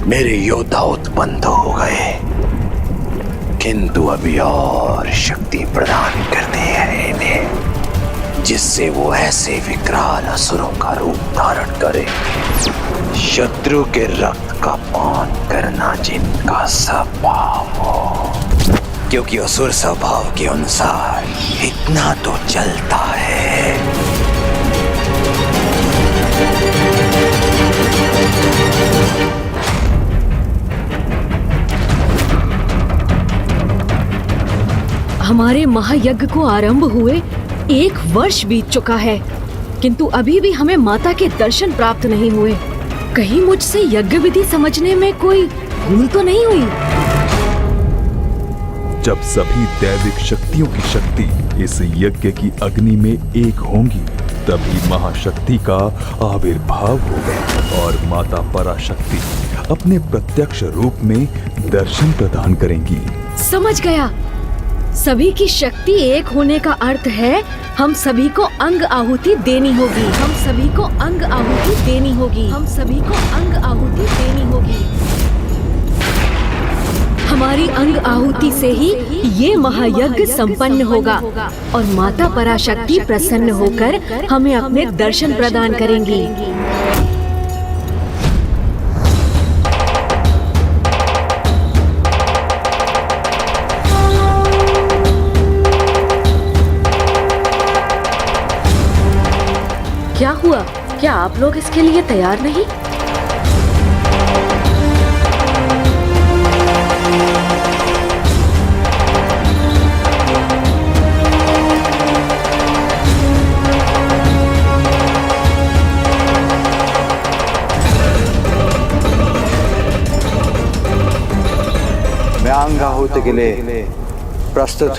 Speaker 13: मेरे योद्धा उत्पन्न हो गए, किंतु अभी और शक्ति प्रदान करनी है इन्हें।
Speaker 12: जिससे वो ऐसे विकराल असुरों का रूप धारण करे, शत्रु के रक्त का पान करना जिनका स्वभाव हो। क्योंकि असुर स्वभाव के अनुसार इतना तो चलता है।
Speaker 1: हमारे महायज्ञ को आरंभ हुए 1 वर्ष बीत चुका है, किंतु अभी भी हमें माता के दर्शन प्राप्त नहीं हुए। कहीं मुझसे यज्ञ विधि समझने में कोई भूल तो नहीं हुई?
Speaker 9: जब सभी दैविक शक्तियों की शक्ति इस यज्ञ की अग्नि में एक होंगी, तभी महाशक्ति का आविर्भाव होगा और माता पराशक्ति अपने प्रत्यक्ष रूप में दर्शन प्रदान करेंगी।
Speaker 1: समझ गया। सभी की शक्ति एक होने का अर्थ है हम सभी को अंग आहुति देनी होगी। हम सभी को अंग आहुति देनी होगी। हम सभी को अंग आहुति देनी होगी। हमारी अंग आहुति से ही ये महायज्ञ संपन्न होगा और माता पराशक्ति प्रसन्न होकर हमें अपने दर्शन प्रदान करेंगी। क्या हुआ? क्या आप लोग इसके लिए तैयार नहीं?
Speaker 5: मैं अंग आहुति के लिए प्रस्तुत।